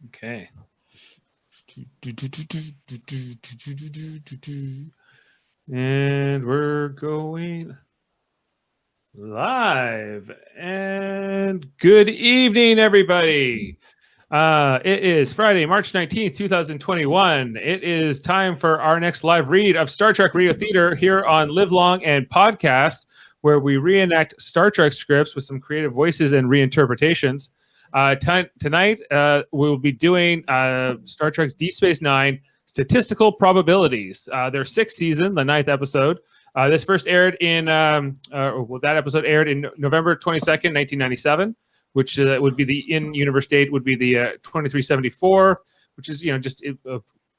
Okay. And we're going live. And good evening, everybody. It is Friday, March 19th, 2021. It is time for our next live read of Star Trek Radio Theater here on Live Long and Podcast, where we reenact Star Trek scripts with some creative voices and reinterpretations. Tonight, we'll be doing Star Trek's DS9 Statistical Probabilities. Their sixth season, the ninth episode. This first aired in, that episode aired in November 22nd, 1997, which would be the in-universe date would be the 2374, which is, just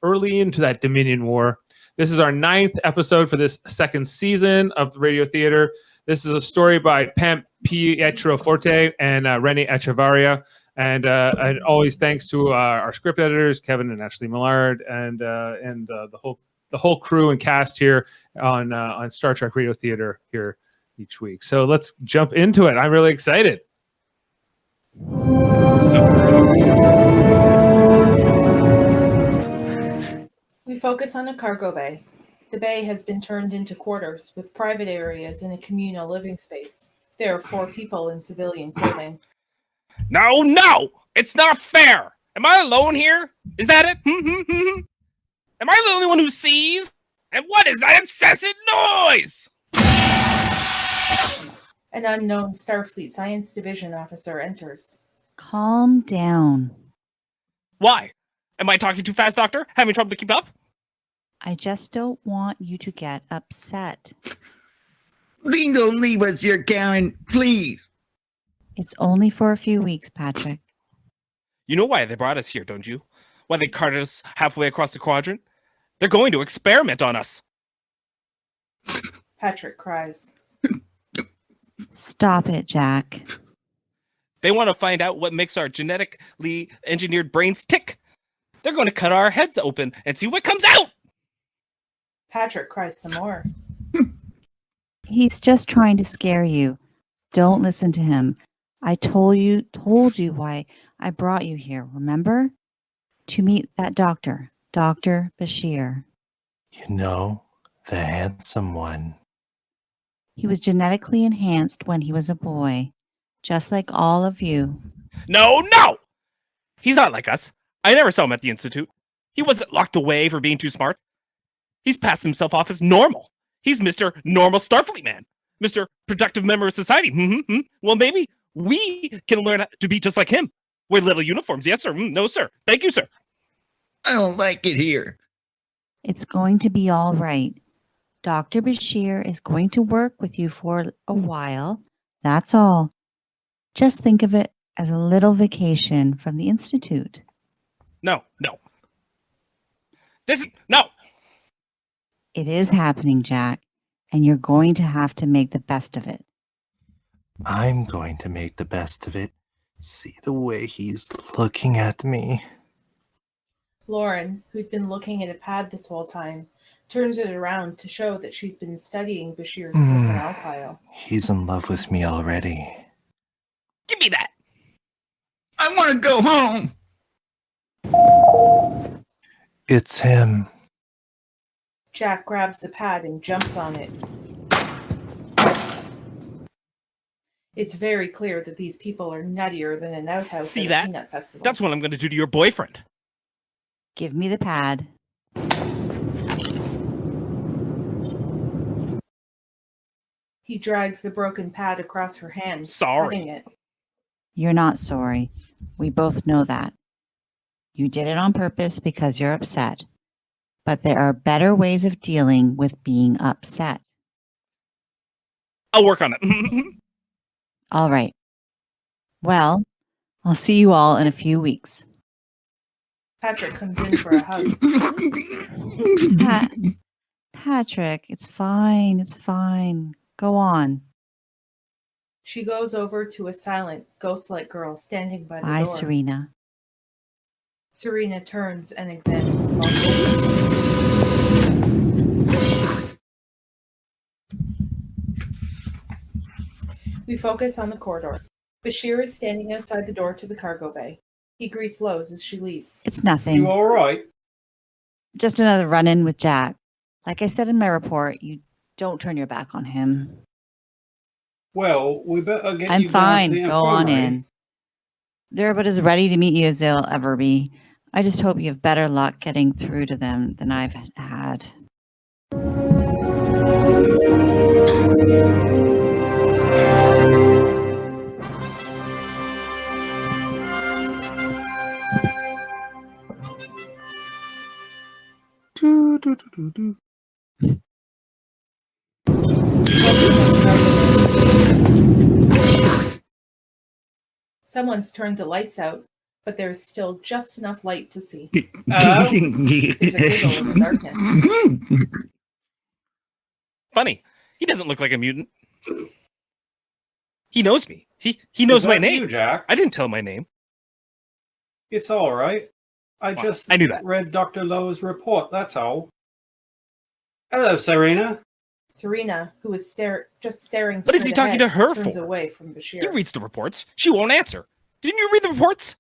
early into that Dominion War. This is our ninth episode for this second season of Radio Theater. This is a story by Pam Pietroforte and René Echevarria. And always thanks to our script editors, Kevin and Ashley Millard, and the whole crew and cast here on Star Trek Radio Theater here each week. So let's jump into it. I'm really excited. We focus on a cargo bay. The bay has been turned into quarters with private areas and a communal living space. There are 4 people in civilian clothing. No! It's not fair! Am I alone here? Is that it? Am I the only one who sees? And what is that incessant noise? An unknown Starfleet Science Division officer enters. Calm down. Why? Am I talking too fast, Doctor? Having trouble to keep up? I just don't want you to get upset. Please don't leave us here, Karen. Please. It's only for a few weeks, Patrick. You know why they brought us here, don't you? Why they carted us halfway across the quadrant? They're going to experiment on us. Patrick cries. Stop it, Jack. They want to find out what makes our genetically engineered brains tick. They're going to cut our heads open and see what comes out. Patrick cries some more. He's just trying to scare you. Don't listen to him. I told you why I brought you here, remember? To meet that doctor, Dr. Bashir. You know, the handsome one. He was genetically enhanced when he was a boy, just like all of you. No! He's not like us. I never saw him at the Institute. He wasn't locked away for being too smart. He's passed himself off as normal. He's Mr. Normal Starfleet Man. Mr. Productive Member of Society. Well, maybe we can learn to be just like him. Wear little uniforms. Yes, sir. No, sir. Thank you, sir. I don't like it here. It's going to be all right. Dr. Bashir is going to work with you for a while. That's all. Just think of it as a little vacation from the Institute. No. No. It is happening, Jack, and you're going to have to make the best of it. I'm going to make the best of it. See the way he's looking at me. Lauren, who'd been looking at a pad this whole time, turns it around to show that she's been studying Bashir's personnel file. He's in love with me already. Give me that. I want to go home. It's him. Jack grabs the pad and jumps on it. It's very clear that these people are nuttier than an outhouse See at a that? peanut festival. That's what I'm going to do to your boyfriend. Give me the pad. He drags the broken pad across her hand, Sorry. cutting it. You're not sorry. We both know that. You did it on purpose because you're upset. But there are better ways of dealing with being upset. I'll work on it. All right. Well, I'll see you all in a few weeks. Patrick comes in for a hug. Patrick, it's fine. It's fine. Go on. She goes over to a silent, ghost-like girl standing by the Bye, door. Serena. Serena turns and examines the body. We focus on the corridor. Bashir is standing outside the door to the cargo bay. He greets Lowe's as she leaves. It's nothing. You all right? Just another run-in with Jack. Like I said in my report, you don't turn your back on him. Well, we better get I'm you down to fine. the Go on infirmary. in. They're about as ready to meet you as they'll ever be. I just hope you have better luck getting through to them than I've had. Do, do, do, do, do. Someone's turned the lights out, but there's still just enough light to see. Hello? There's a giggle in the darkness. Funny. He doesn't look like a mutant. He knows me. He knows Is my that name. You, Jack? I didn't tell him my name. It's all right. I Well, just I knew that. read Dr. Lowe's report, that's all. Hello, Serena. Serena, who is just staring What is he straight talking ahead, to her turns for? away from Bashir. He reads the reports. She won't answer. Didn't you read the reports?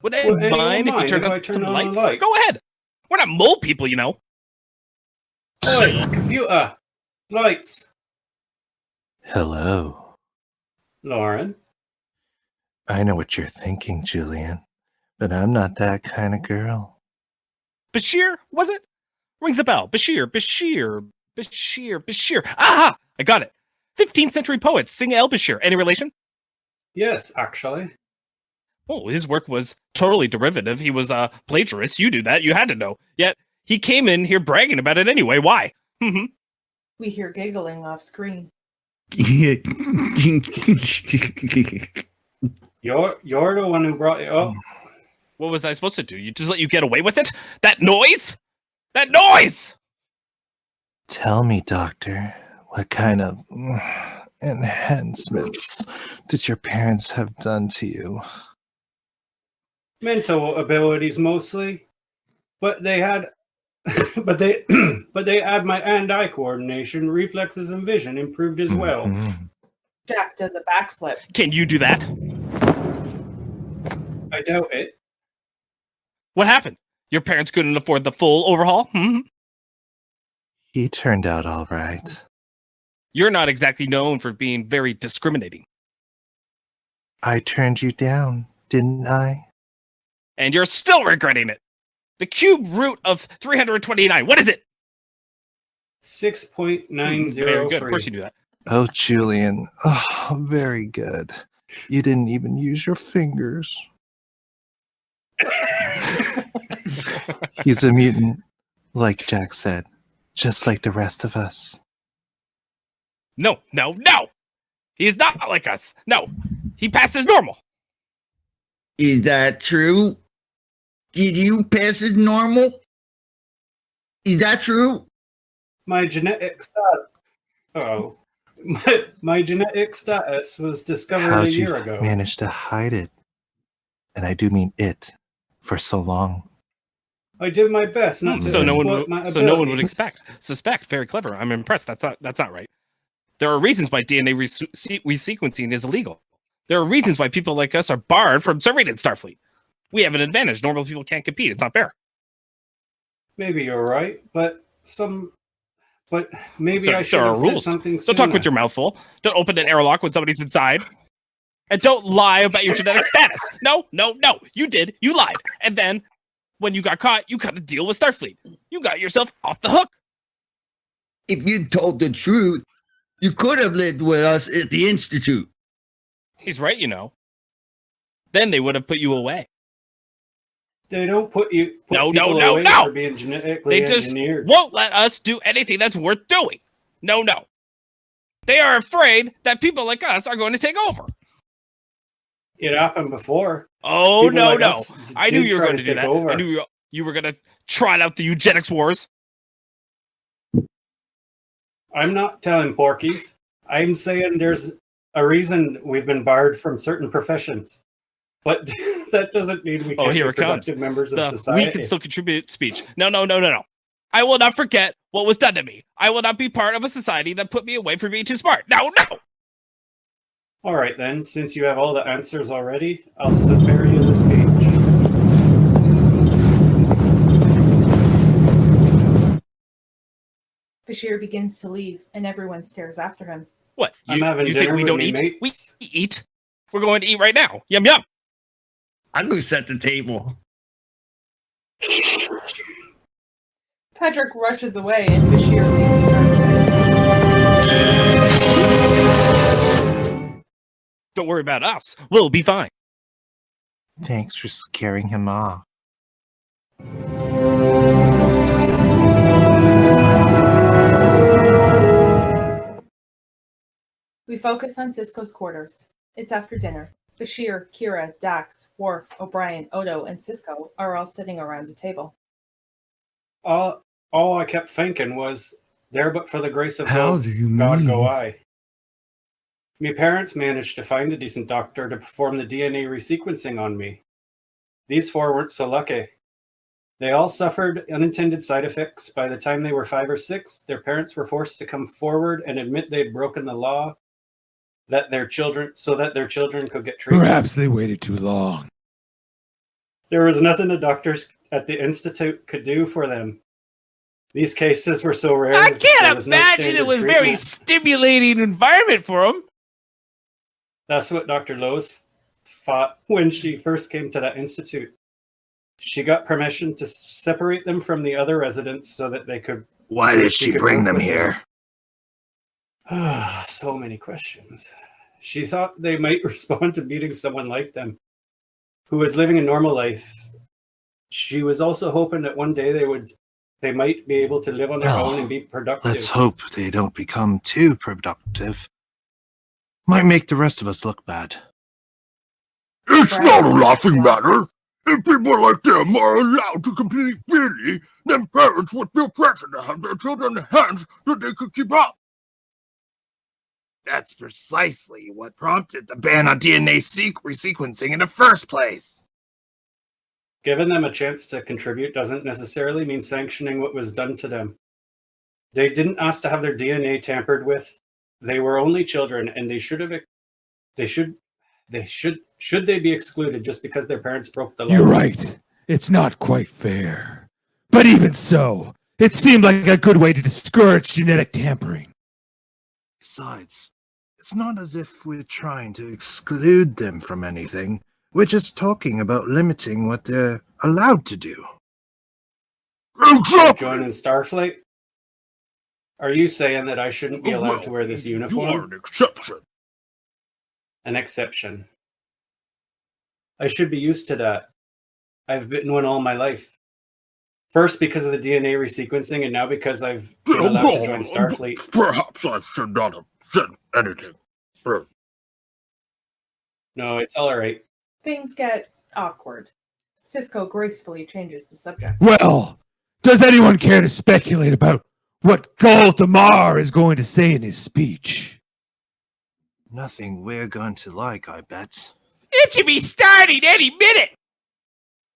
Would Would anyone anyone mind if you mind turned if I on turn some on the lights? lights? Go ahead. We're not mole people, you know. Oi, computer. Lights. Hello. Lauren. I know what you're thinking, Julian, but I'm not that kind of girl. Bashir, was it? Rings a bell. Bashir. Aha! I got it. 15th century poet, Sing El Bashir. Any relation? Yes, actually. Oh, his work was totally derivative. He was a plagiarist. You knew that. You had to know. Yet he came in here bragging about it anyway. Why? We hear giggling off screen. You're the one who brought it up. What was I supposed to do? You just let you get away with it? That noise? That noise! Tell me, Doctor, what kind of enhancements did your parents have done to you? Mental abilities mostly, but they had, but they had my hand-eye coordination, reflexes, and vision improved as well. Mhm. Jack does a backflip. Can you do that? I doubt it. What happened? Your parents couldn't afford the full overhaul? He turned out all right. You're not exactly known for being very discriminating. I turned you down, didn't I? And you're still regretting it. The cube root of 329. What is it? 6.903. Very good. Of course you knew that. Oh, Julian. Oh, very good. You didn't even use your fingers. He's a mutant, like Jack said, just like the rest of us. No. He is not like us. No. He passed as normal. Is that true? Did you pass as normal? Is that true? My genetic status. Oh, my genetic status was discovered How'd a you year ago. manage to hide it? And I do mean it, for so long. I did my best not to So no exploit my one would abilities. suspect. Very clever. I'm impressed. That's not right. There are reasons why DNA resequencing is illegal. There are reasons why people like us are barred from serving in Starfleet. We have an advantage. Normal people can't compete. It's not fair. Maybe you're right, but maybe There- I should there are have said rules. something Don't talk with sooner. your mouth full. Don't open an airlock when somebody's inside. And don't lie about your genetic status. No. You did. You lied. And then when you got caught, you got to deal with Starfleet. You got yourself off the hook. If you told the truth, you could have lived with us at the Institute. He's right, you know. Then they would have put you away. They don't put people No. away for being genetically They just engineered. won't let us do anything that's worth doing. No. They are afraid that people like us are going to take over. It happened before. Oh, People no. like us I knew did you were try going to do take that. over. I knew you were going to trot out the eugenics wars. I'm not telling porkies. I'm saying there's a reason we've been barred from certain professions. But that doesn't mean we can't Here be it comes. productive members of We society. can still contribute speech. No. I will not forget what was done to me. I will not be part of a society that put me away for being too smart. No. All right, then. Since you have all the answers already, I'll spare you this page. Bashir begins to leave, and everyone stares after him. What? I'm having you dinner think we with don't me eat? mates. We eat. We're going to eat right now. Yum yum. I'm going to set the table. Patrick rushes away, and Bashir leaves the cargo. Don't worry about us. We'll be fine. Thanks for scaring him off. We focus on Sisko's quarters. It's after dinner. Bashir, Kira, Dax, Worf, O'Brien, Odo, and Sisko are all sitting around a table. All I kept thinking was, there but for the grace of How God, do you God mean? go I. Me parents managed to find a decent doctor to perform the DNA resequencing on me. These four weren't so lucky. They all suffered unintended side effects. By the time they were 5 or 6, their parents were forced to come forward and admit they'd broken the law so that their children could get treatment. Perhaps they waited too long. There was nothing the doctors at the institute could do for them. These cases were so rare. I there can't was no imagine it standard was very treatment. stimulating environment for him. That's what Dr. Lowe's thought when she first came to that institute. She got permission to separate them from the other residents so that they could. Why so did she she could bring work them with here? So many questions. She thought they might respond to meeting someone like them, who was living a normal life. She was also hoping that one day they might be able to live on their Well, own and be productive. Let's hope they don't become too productive. Might make the rest of us look bad. It's Right. not a laughing matter. If people like them are allowed to compete freely, then parents would feel pressure to have their children in hands that they could keep up. That's precisely what prompted the ban on DNA resequencing in the first place. Giving them a chance to contribute doesn't necessarily mean sanctioning what was done to them. They didn't ask to have their DNA tampered with. They were only children, and should they be excluded just because their parents broke the law? You're right. It's not quite fair. But even so, it seemed like a good way to discourage genetic tampering. Besides, it's not as if we're trying to exclude them from anything. We're just talking about limiting what they're allowed to do. Joining Starfleet? Are you saying that I shouldn't be allowed to wear this uniform? You are an exception. An exception. I should be used to that. I've been one all my life. First because of the DNA resequencing, and now because I've been allowed to join Starfleet. Perhaps I should not have said anything. No, it's all right. Things get awkward. Sisko gracefully changes the subject. Well, does anyone care to speculate about what Gul Damar is going to say in his speech? Nothing we're going to like, I bet. It should be starting any minute.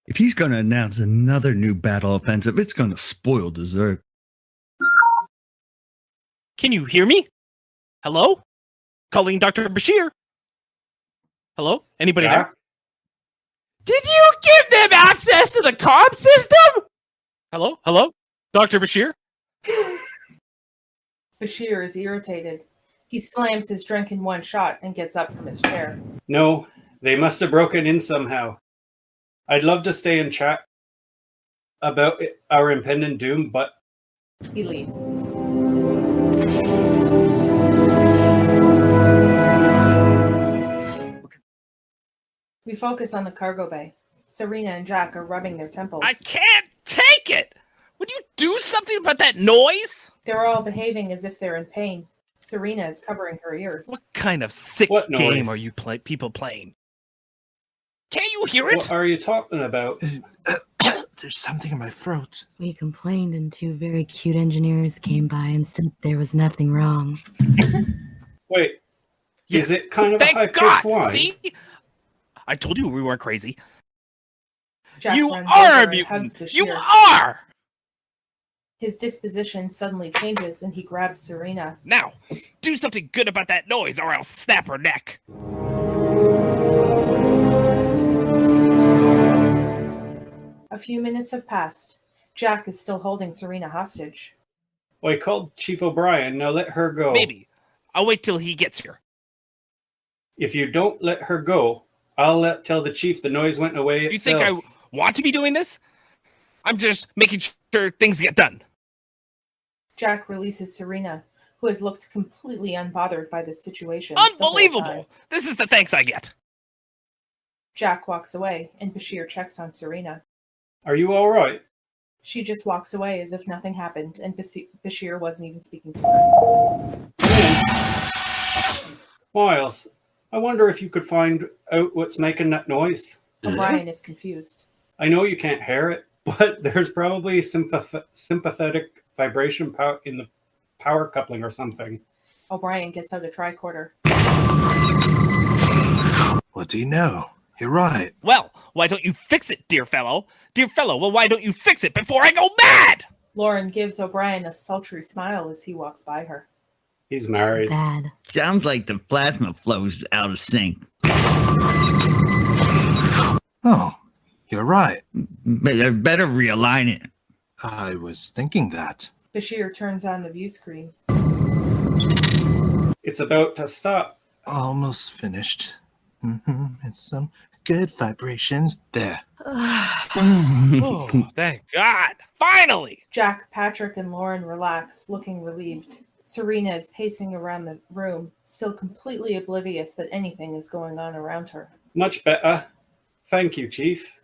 If he's going to announce another new battle offensive, it's going to spoil dessert. Can you hear me? Hello? Calling Dr. Bashir. Hello? Anybody there? Jack? Did you give them access to the comm system? Hello? Hello? Dr. Bashir? Bashir is irritated. He slams his drink in one shot and gets up from his chair. No, they must have broken in somehow. I'd love to stay and chat about our impending doom, but He leaves. We focus on the cargo bay. Serena and Jack are rubbing their temples. I can't take it! Would you do something about that noise? They're all behaving as if they're in pain. Serena is covering her ears. What kind of sick What game noise? are you people playing? Can't you hear it? what are you talking about? There's something in my throat. We complained, and 2 very cute engineers came by and said there was nothing wrong. Wait, Yes. is it kind of a Thank high-pitched God! whine? See? I told you we weren't crazy. Jack You runs are over a and mutant! hugs Bashir. You are! His disposition suddenly changes and he grabs Serena. Now, do something good about that noise or I'll snap her neck. A few minutes have passed. Jack is still holding Serena hostage. I called Chief O'Brien, now let her go. Maybe. I'll wait till he gets here. If you don't let her go, I'll tell the chief the noise went away You itself. think I want to be doing this? I'm just making sure things get done. Jack releases Serena, who has looked completely unbothered by this situation. the whole time. Unbelievable! This is the thanks I get. Jack walks away, and Bashir checks on Serena. Are you all right? She just walks away as if nothing happened, and Bashir wasn't even speaking to her. Miles, I wonder if you could find out what's making that noise. O'Brien is confused. I know you can't hear it, but there's probably sympathetic vibration in the power coupling or something. O'Brien gets out a tricorder. What do you know? You're right. Well, why don't you fix it, dear fellow? Dear fellow, well, why don't you fix it before I go mad? Lauren gives O'Brien a sultry smile as he walks by her. He's married. Bad. Sounds like the plasma flow's out of sync. Oh, you're right. Better realign it. I was thinking that. Bashir turns on the view screen. It's about to stop. Almost finished. It's some good vibrations there. Oh, thank God. Finally! Jack, Patrick, and Lauren relax, looking relieved. Serena is pacing around the room, still completely oblivious that anything is going on around her. Much better. Thank you, Chief.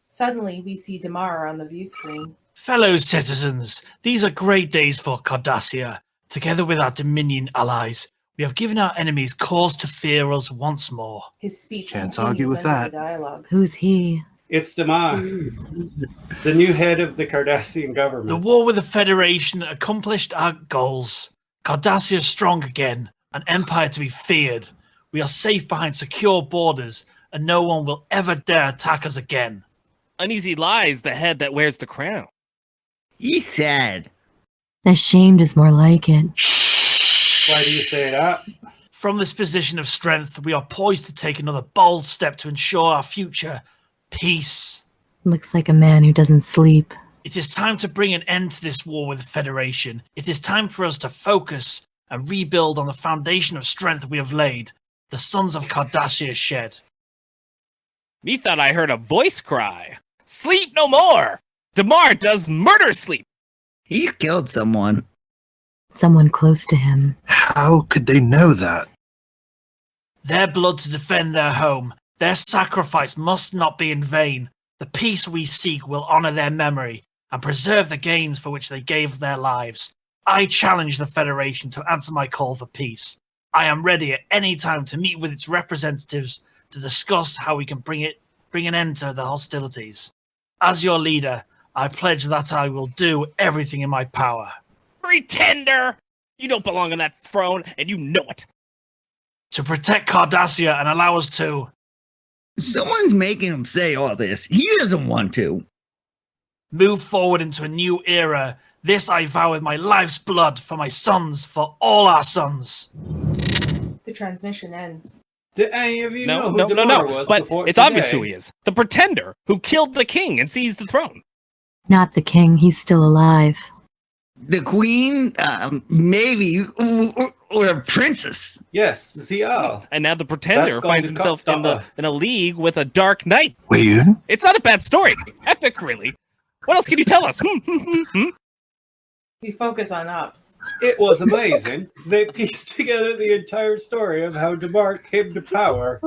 Suddenly, we see Damar on the view screen. Fellow citizens, these are great days for Cardassia. Together with our Dominion allies, we have given our enemies cause to fear us once more. His speech Can't continues argue with under that. the dialogue. Who's he? It's Damar, the new head of the Cardassian government. The war with the Federation accomplished our goals. Cardassia is strong again, an empire to be feared. We are safe behind secure borders, and no one will ever dare attack us again. Uneasy lies the head that wears the crown. He's sad. Ashamed is more like it. Why do you say that? From this position of strength, we are poised to take another bold step to ensure our future peace. Looks like a man who doesn't sleep. It is time to bring an end to this war with the Federation. It is time for us to focus and rebuild on the foundation of strength we have laid, the sons of Cardassia shed. Me thought I heard a voice cry. Sleep no more! Damar does murder sleep! He's killed someone. Someone close to him. How could they know that? Their blood to defend their home, their sacrifice must not be in vain. The peace we seek will honor their memory and preserve the gains for which they gave their lives. I challenge the Federation to answer my call for peace. I am ready at any time to meet with its representatives to discuss how we can bring an end to the hostilities. As your leader, I pledge that I will do everything in my power. Pretender! You don't belong on that throne, and you know it. To protect Cardassia and allow us to... Someone's making him say all this. He doesn't want to. Move forward into a new era. This I vow with my life's blood for my sons, for all our sons. The transmission ends. Did any of you know No, who Damar was but before it's today? obvious who he is. The pretender who killed the king and seized the throne. Not the king, he's still alive. The queen, maybe, or a princess. Yes, Zial. And now the pretender That's going finds to himself cut in a league with a dark knight. Weird? It's not a bad story. Epic, really. What else can you tell us? We focus on Ops. It was amazing. They pieced together the entire story of how Damar came to power.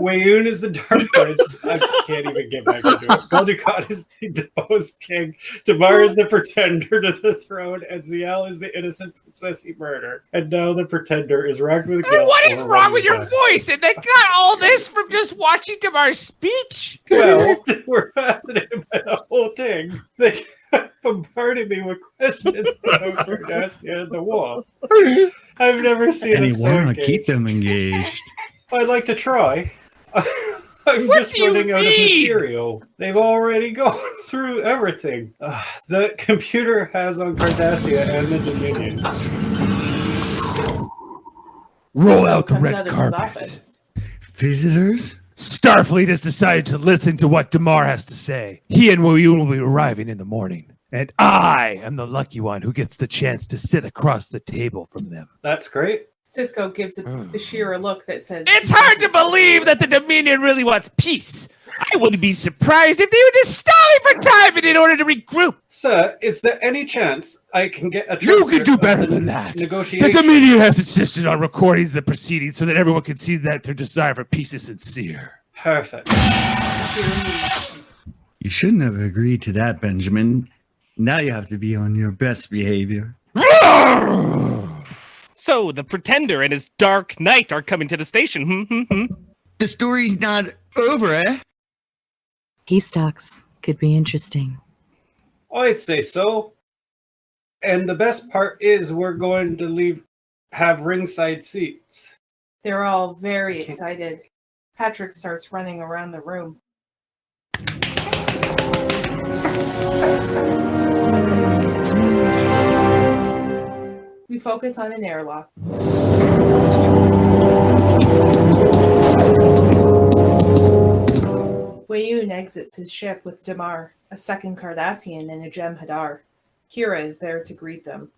Wayun is the Dark Prince. I can't even get back into it. Guldukat is the deposed king. Damar is the pretender to the throne. And Zial is the innocent princess he murdered. And now the pretender is racked with guilt. What is over wrong what with he's your done. voice? And they got all this from just watching Damar's speech? Well, we're fascinated by the whole thing. They bombarded me with questions about Cardassia and the war. I've never seen And them you so want to engaged. keep them engaged. I'd like to try. I'm What just do you running out of mean? material. They've already gone through everything. The computer has on Cardassia and the Dominion. Roll Sisko out the comes red out of his carpet. office. Visitors? Starfleet has decided to listen to what Damar has to say. He and William will be arriving in the morning. And I am the lucky one who gets the chance to sit across the table from them. That's great. Sisko gives Bashir a look that says, It's hard to believe that the Dominion really wants peace. I wouldn't be surprised if they were just stalling for time in order to regroup. Sir, is there any chance I can get a You transcript can do of better the than that. The negotiation? Dominion has insisted on recordings of the proceedings so that everyone can see that their desire for peace is sincere. Perfect. Bashir leaves. You shouldn't have agreed to that, Benjamin. Now you have to be on your best behavior. So the Pretender and his Dark Knight are coming to the station. The story's not over, eh? Peace talks could be interesting. I'd say so. And the best part is we're going to have ringside seats. They're all very excited. Patrick starts running around the room. We focus on an airlock. Weyoun exits his ship with Damar, a second Cardassian, and a Jem'Hadar. Kira is there to greet them.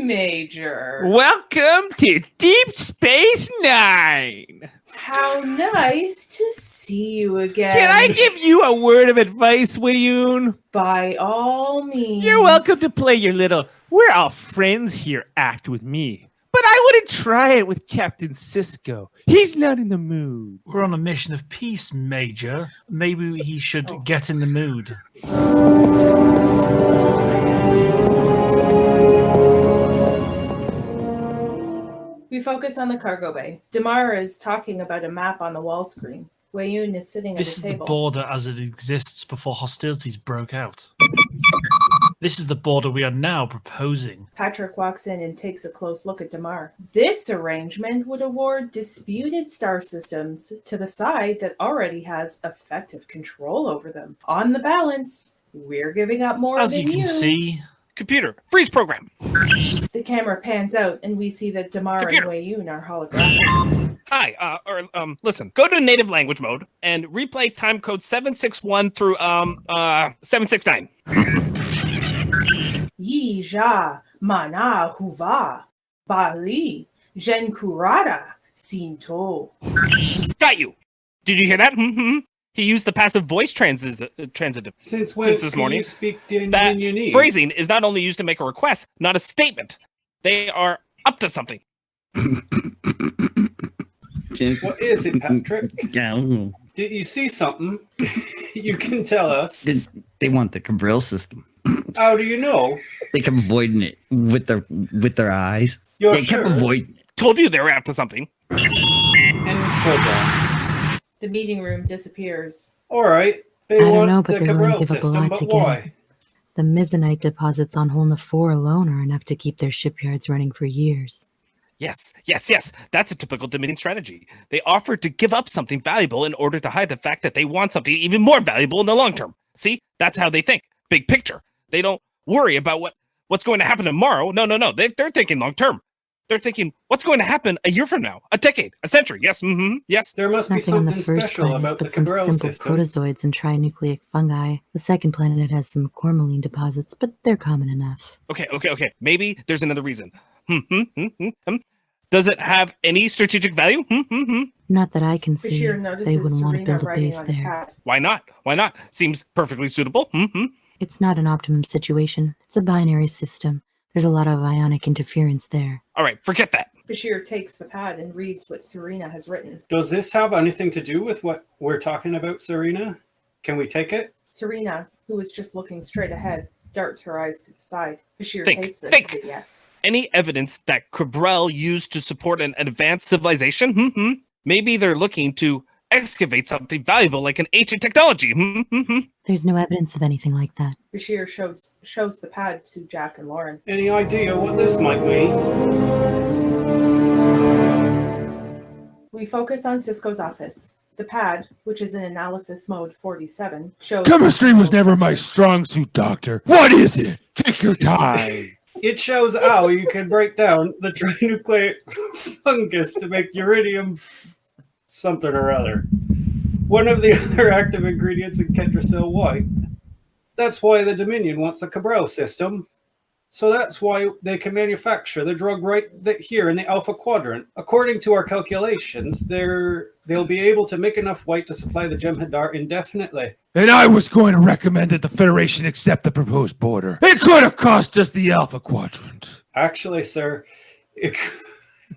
Major. Welcome to Deep Space Nine. How nice to see you again. Can I give you a word of advice, Weyoun? By all means. You're welcome to play your little "we're all friends here" act with me. But I wouldn't try it with Captain Sisko. He's not in the mood. We're on a mission of peace, Major. Maybe he should get in the mood. We focus on the cargo bay. Damar is talking about a map on the wall screen. Weyoun is sitting at This a is the table. border as it exists before hostilities broke out. This is the border we are now proposing. Patrick walks in and takes a close look at Damar. This arrangement would award disputed star systems to the side that already has effective control over them. On the balance, we're giving up more As than you can see, Computer, freeze program. The camera pans out and we see that Damar Computer. and Weyoun are holographic. Hi, listen, go to native language mode and replay time code 761 through 769. Yi ja mana huva bali jenkurada sinto. Got you. Did you hear that? He used the passive voice transitive. Since when Since this can morning, you speak That Dominionese? phrasing is not only used to make a request, not a statement. They are up to something. What is it, Patrick? Yeah, I don't know. Did you see something? You can tell us. They want the Cabral system. How do you know? They kept avoiding it with their eyes. You're They kept sure? avoiding it. Told you they were up to something. End program. The meeting room disappears. All right. They I don't want know, but the they're willing Cabral to give up a system, lot but to get why? it. The Mizzenite deposits on Holna 4 alone are enough to keep their shipyards running for years. Yes. That's a typical Dominion strategy. They offer to give up something valuable in order to hide the fact that they want something even more valuable in the long term. See, that's how they think. Big picture. They don't worry about what's going to happen tomorrow. No. They're thinking long term. They're thinking what's going to happen a year from now, a decade, a century. Yes, yes. There must be Nothing on the something first special planet about the but some Cabral simple system. protozoids and trinucleic fungi. The second planet has some cormalline deposits, but they're common enough. Okay. Maybe there's another reason. Does it have any strategic value? Not that I can see. Bashir They notices wouldn't want to Serena build a writing base on a there. pad. Why not? Seems perfectly suitable. It's not an optimum situation. It's a binary system. There's a lot of ionic interference there. All right, forget that. Bashir takes the pad and reads what Serena has written. Does this have anything to do with what we're talking about, Serena? Can we take it? Serena, who was just looking straight ahead, darts her eyes to the side. Bashir Think, takes this think. as a yes. Any evidence that Cabral used to support an advanced civilization? Maybe they're looking to excavate something valuable like an ancient technology. There's no evidence of anything like that. Bashir shows the pad to Jack and Lauren. Any idea what this might mean? We focus on Sisko's office. The pad, which is in analysis mode 47, shows... Chemistry was never my strong suit, Doctor. What is it? Take your time. It shows how you can break down the trinucleic fungus to make uridium something or other. One of the other active ingredients in Kentrasil white. That's why the Dominion wants a Cabral system. So that's why they can manufacture the drug right here in the Alpha Quadrant. According to our calculations, they'll be able to make enough white to supply the Jem'Hadar indefinitely. And I was going to recommend that the Federation accept the proposed border. It could have cost us the Alpha Quadrant. Actually, sir,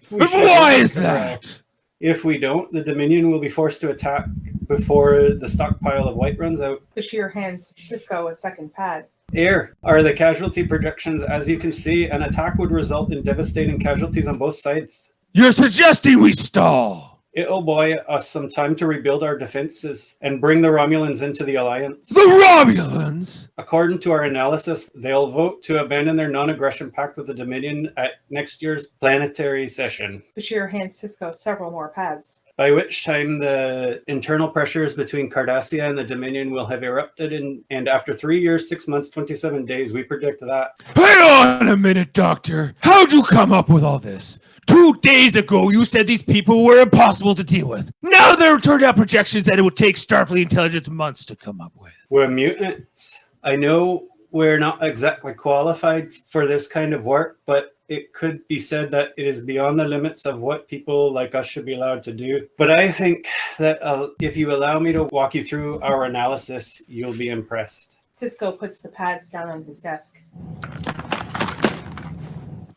Why is that? If we don't, the Dominion will be forced to attack before the stockpile of white runs out. Bashir hands Sisko a second pad. Here are the casualty projections. As you can see, an attack would result in devastating casualties on both sides. You're suggesting we stall. It'll buy us some time to rebuild our defenses and bring the Romulans into the Alliance. The Romulans? According to our analysis, they'll vote to abandon their non-aggression pact with the Dominion at next year's planetary session. Bashir hands Sisko several more pads. By which time the internal pressures between Cardassia and the Dominion will have erupted, and after 3 years, 6 months, 27 days, we predict that. Hang on a minute, Doctor. How'd you come up with all this? 2 days ago, you said these people were impossible to deal with. Now there turned out projections that it would take Starfleet intelligence months to come up with. We're mutants. I know we're not exactly qualified for this kind of work, but it could be said that it is beyond the limits of what people like us should be allowed to do. But I think that if you allow me to walk you through our analysis, you'll be impressed. Sisko puts the pads down on his desk.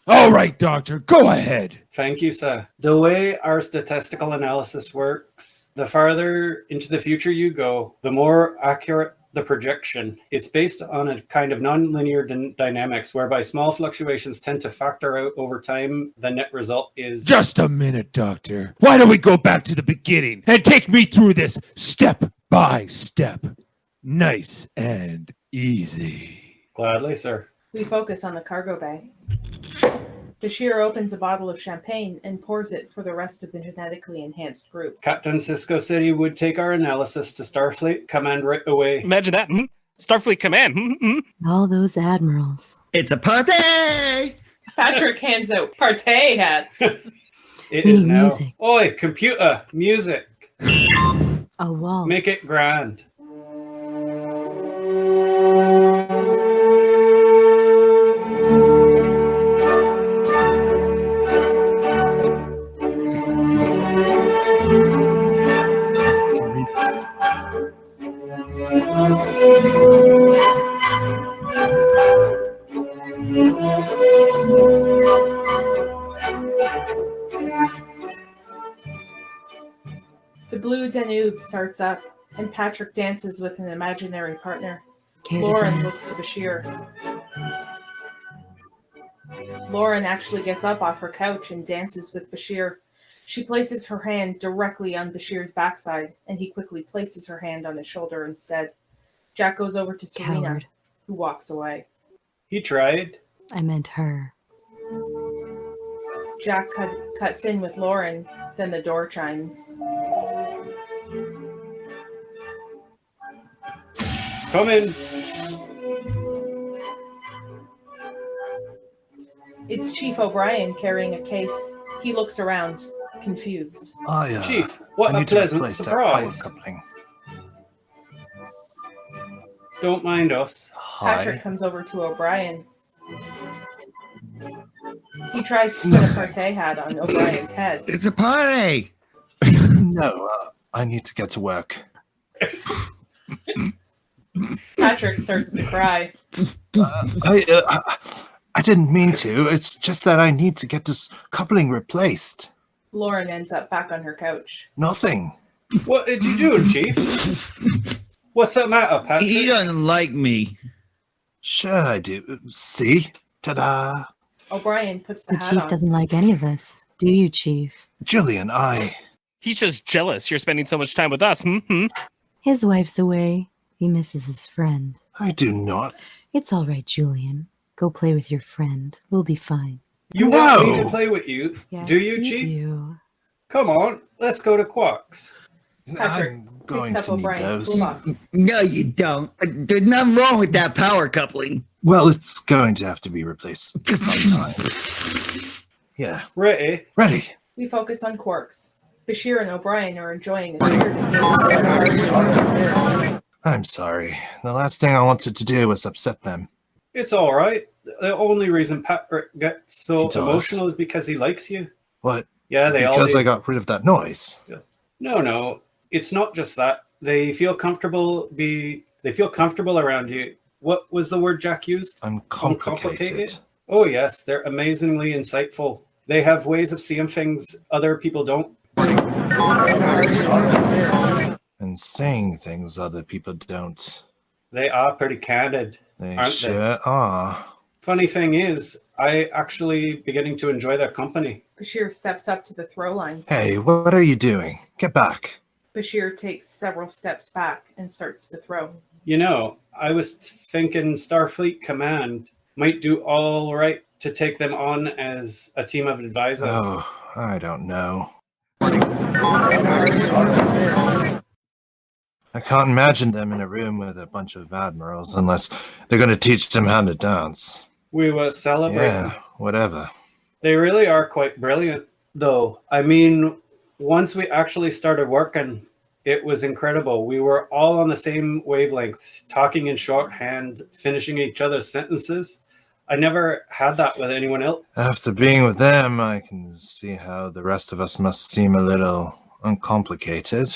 All right, Doctor, go ahead. Thank you, sir. The way our statistical analysis works, the farther into the future you go, the more accurate the projection. It's based on a kind of nonlinear dynamics whereby small fluctuations tend to factor out over time. The net result is... Just a minute, Doctor. Why don't we go back to the beginning and take me through this step by step? Nice and easy. Gladly, sir. We focus on the cargo bay. Bashir opens a bottle of champagne and pours it for the rest of the genetically enhanced group. Captain Sisko said he would take our analysis to Starfleet Command right away. Imagine that. Starfleet Command. All those admirals. It's a party! Patrick hands out partay hats. It We is need now. music. Oi, computer, music. A waltz. Make it grand. The blue Danube starts up, and Patrick dances with an imaginary partner. Care to Lauren dance? looks to Bashir. Lauren actually gets up off her couch and dances with Bashir. She places her hand directly on Bashir's backside, and he quickly places her hand on his shoulder instead. Jack goes over to Serena, Coward. who walks away. He tried. I meant her. Jack cuts in with Lauren, then the door chimes. Come in. It's Chief O'Brien carrying a case. He looks around, confused. Chief, what I a need to pleasant replace that power surprise. coupling. Don't mind us. Patrick Hi. comes over to O'Brien. He tries to put a partay hat on O'Brien's head. It's a party! No, I need to get to work. Patrick starts to cry. I didn't mean to. It's just that I need to get this coupling replaced. Lauren ends up back on her couch. Nothing. What did you do, Chief? What's the matter, Patrick? He doesn't like me. Sure I do. See? Ta-da. O'Brien puts the The hat chief on. doesn't like any of us. Do you, Chief? Julian, He's just jealous you're spending so much time with us. His wife's away. He misses his friend. I do not. It's all right, Julian. Go play with your friend. We'll be fine. You want me No. to play with you? Yes, Do you, Chief? do. Come on, let's go to Quark's. Patrick I'm going picks to up need O'Brien's those. toolbox. No, you don't. There's nothing wrong with that power coupling. Well, it's going to have to be replaced sometime. Yeah, Ready? ready. We focus on quarks. Bashir and O'Brien are enjoying a spirited game. I'm sorry. The last thing I wanted to do was upset them. It's all right. The only reason Patrick gets so He does. emotional is because he likes you. What? Yeah, they all Because do. I got rid of that noise. No. It's not just that. They feel comfortable around you. What was the word Jack used? Uncomplicated. Oh yes, they're amazingly insightful. They have ways of seeing things other people don't. And saying things other people don't. They are pretty candid. They Aren't sure are. Funny thing is, I actually beginning to enjoy their company. Bashir steps up to the throw line. Hey, what are you doing? Get back. Bashir takes several steps back and starts to throw. You know, I was thinking Starfleet Command might do all right to take them on as a team of advisors. Oh, I don't know. I can't imagine them in a room with a bunch of admirals unless they're going to teach them how to dance. We were celebrating. Yeah, whatever. They really are quite brilliant, though. I mean, once we actually started working, it was incredible. We were all on the same wavelength, talking in shorthand, finishing each other's sentences. I never had that with anyone else. After being with them, I can see how the rest of us must seem a little uncomplicated.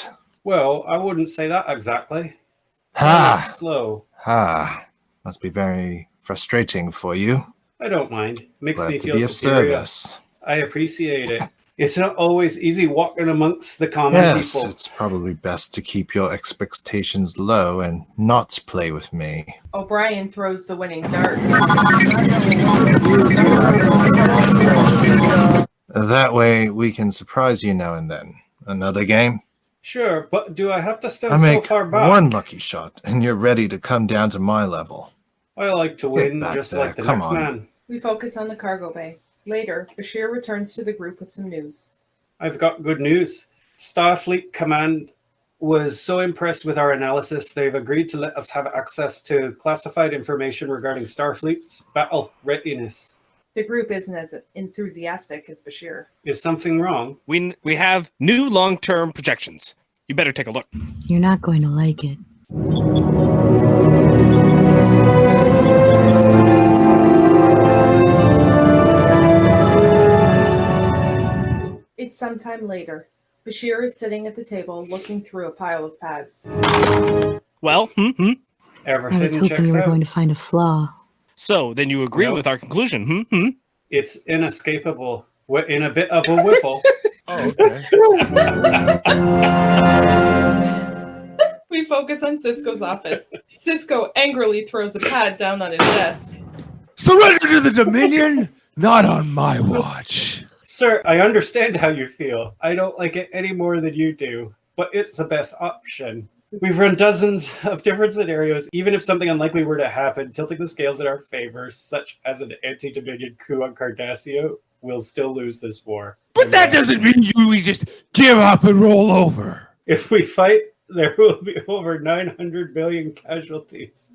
Well, I wouldn't say that exactly. Ha! Slow. Ha! Must be very frustrating for you. I don't mind. Makes Glad me to feel be of superior. service. I appreciate it. It's not always easy walking amongst the common Yes, people. it's probably best to keep your expectations low and not play with me. O'Brien throws the winning dart. That way we can surprise you now and then. Another game? Sure, but do I have to stand I so make far back? one lucky shot and you're ready to come down to my level. I like to Get win back just there, like the come next on. man. We focus on the cargo bay. Later, Bashir returns to the group with some news. I've got good news. Starfleet Command was so impressed with our analysis, they've agreed to let us have access to classified information regarding Starfleet's battle readiness. The group isn't as enthusiastic as Bashir. Is something wrong? We have new long-term projections. You better take a look. You're not going to like it. It's sometime later. Bashir is sitting at the table looking through a pile of pads. Well, I was Everything hoping checks you were out. going to find a flaw. So then you agree No. with our conclusion, It's inescapable. We're in a bit of a whiffle. Oh, okay. We focus on Sisko's office. Sisko angrily throws a pad down on his desk. Surrender to the Dominion? Not on my watch. Sir, I understand how you feel. I don't like it any more than you do, but it's the best option. We've run dozens of different scenarios, even if something unlikely were to happen, tilting the scales in our favor, such as an anti-Dominion coup on Cardassio, we'll still lose this war. But that doesn't mean we just give up and roll over. If we fight, there will be over 900 million casualties.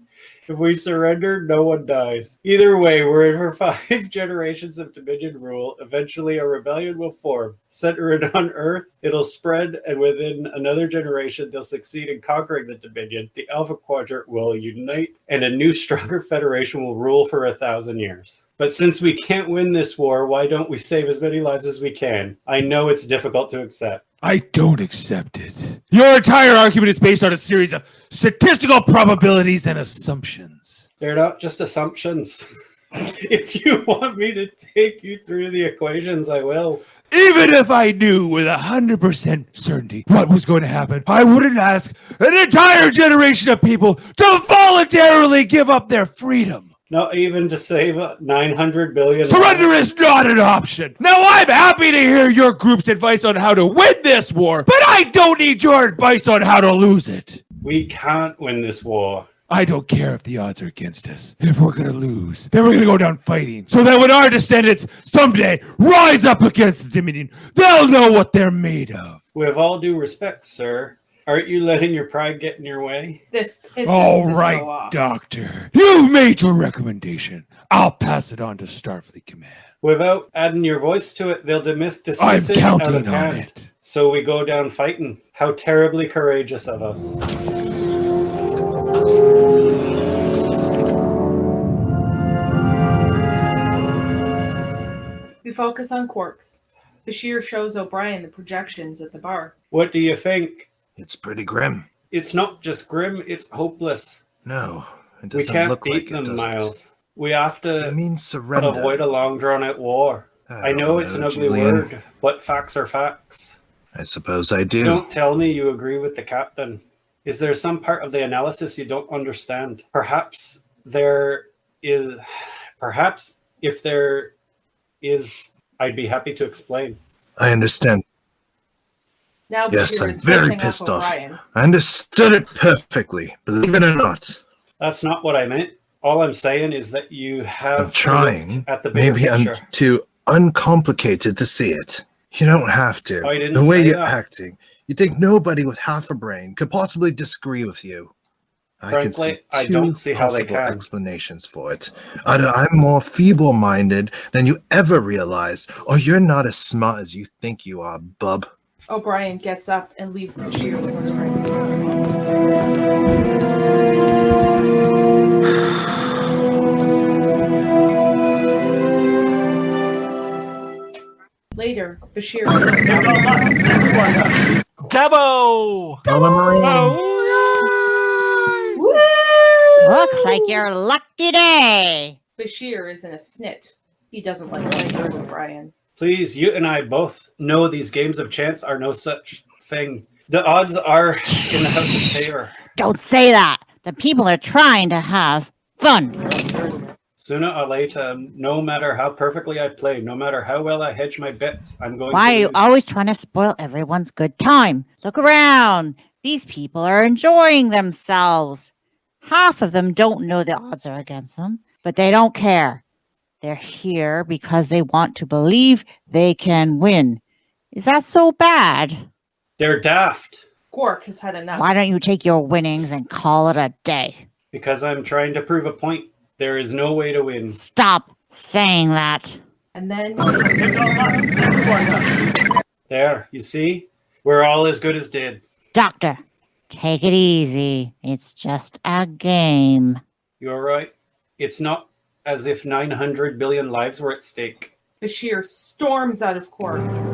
If we surrender, no one dies. Either way, we're in for 5 generations of Dominion rule. Eventually, a rebellion will form. Centered on Earth, it'll spread, and within another generation, they'll succeed in conquering the Dominion. The Alpha Quadrant will unite, and a new, stronger Federation will rule for 1,000 years. But since we can't win this war, why don't we save as many lives as we can? I know it's difficult to accept. I don't accept it. Your entire argument is based on a series of statistical probabilities and assumptions. They're not just assumptions. If you want me to take you through the equations, I will. Even if I knew with 100% certainty what was going to happen, I wouldn't ask an entire generation of people to voluntarily give up their freedom. Not even to save 900 billion. Surrender is not an option. Now, I'm happy to hear your group's advice on how to win this war, but I don't need your advice on how to lose it. We can't win this war. I don't care if the odds are against us. If we're going to lose, then we're going to go down fighting, so that when our descendants someday rise up against the Dominion, they'll know what they're made of. With all due respect, sir, Aren't you letting your pride get in your way? This pisses All Sisko right, off. Doctor. You've made your recommendation. I'll pass it on to Starfleet Command. Without adding your voice to it, they'll dismiss I'm it out of counting on hand. it. So we go down fighting. How terribly courageous of us. We focus on Quarks. Bashir shows O'Brien the projections at the bar. What do you think? It's pretty grim. It's not just grim, it's hopeless. No, it We doesn't can't look beat like it, them, does Miles. We have it? to It means surrender. avoid a long drawn-out war. I know it's an ugly Julian. word, but facts are facts. I suppose I do. Don't tell me you agree with the captain. Is there some part of the analysis you don't understand? Perhaps if there is, I'd be happy to explain. I understand. Now Yes, Bashir I'm is very pissing pissed off. O'Brien. I understood it perfectly, believe it or not. That's not what I meant. All I'm saying is that you have I'm trying. to look at the bigger Maybe I'm picture. too uncomplicated to see it. You don't have to. I didn't The way say you're that. acting, you think nobody with half a brain could possibly disagree with you. I can see Frankly, I two don't see how they possible can. explanations for it. Either I'm more feeble-minded than you ever realized, or you're not as smart as you think you are, bub. O'Brien gets up and leaves Bashir with his drink. Later, Bashir is in Debo! Woo! Looks like your lucky day. Bashir is in a snit. He doesn't like playing with O'Brien. Please, you and I both know these games of chance are no such thing. The odds are in the house's favor. Don't say that. The people are trying to have fun. Sooner or later, no matter how perfectly I play, no matter how well I hedge my bets, I'm going Why to are you lose. always trying to spoil everyone's good time? Look around. These people are enjoying themselves. Half of them don't know the odds are against them, but they don't care. They're here because they want to believe they can win. Is that so bad? They're daft Quark has had enough. Why don't you take your winnings and call it a day? because I'm trying to prove a point. There is no way to win. Stop saying that. And then There, you see? We're all as good as dead. Doctor, take it easy. It's just a game. You're right. It's not as if 900 billion lives were at stake. Bashir storms out of Quarks.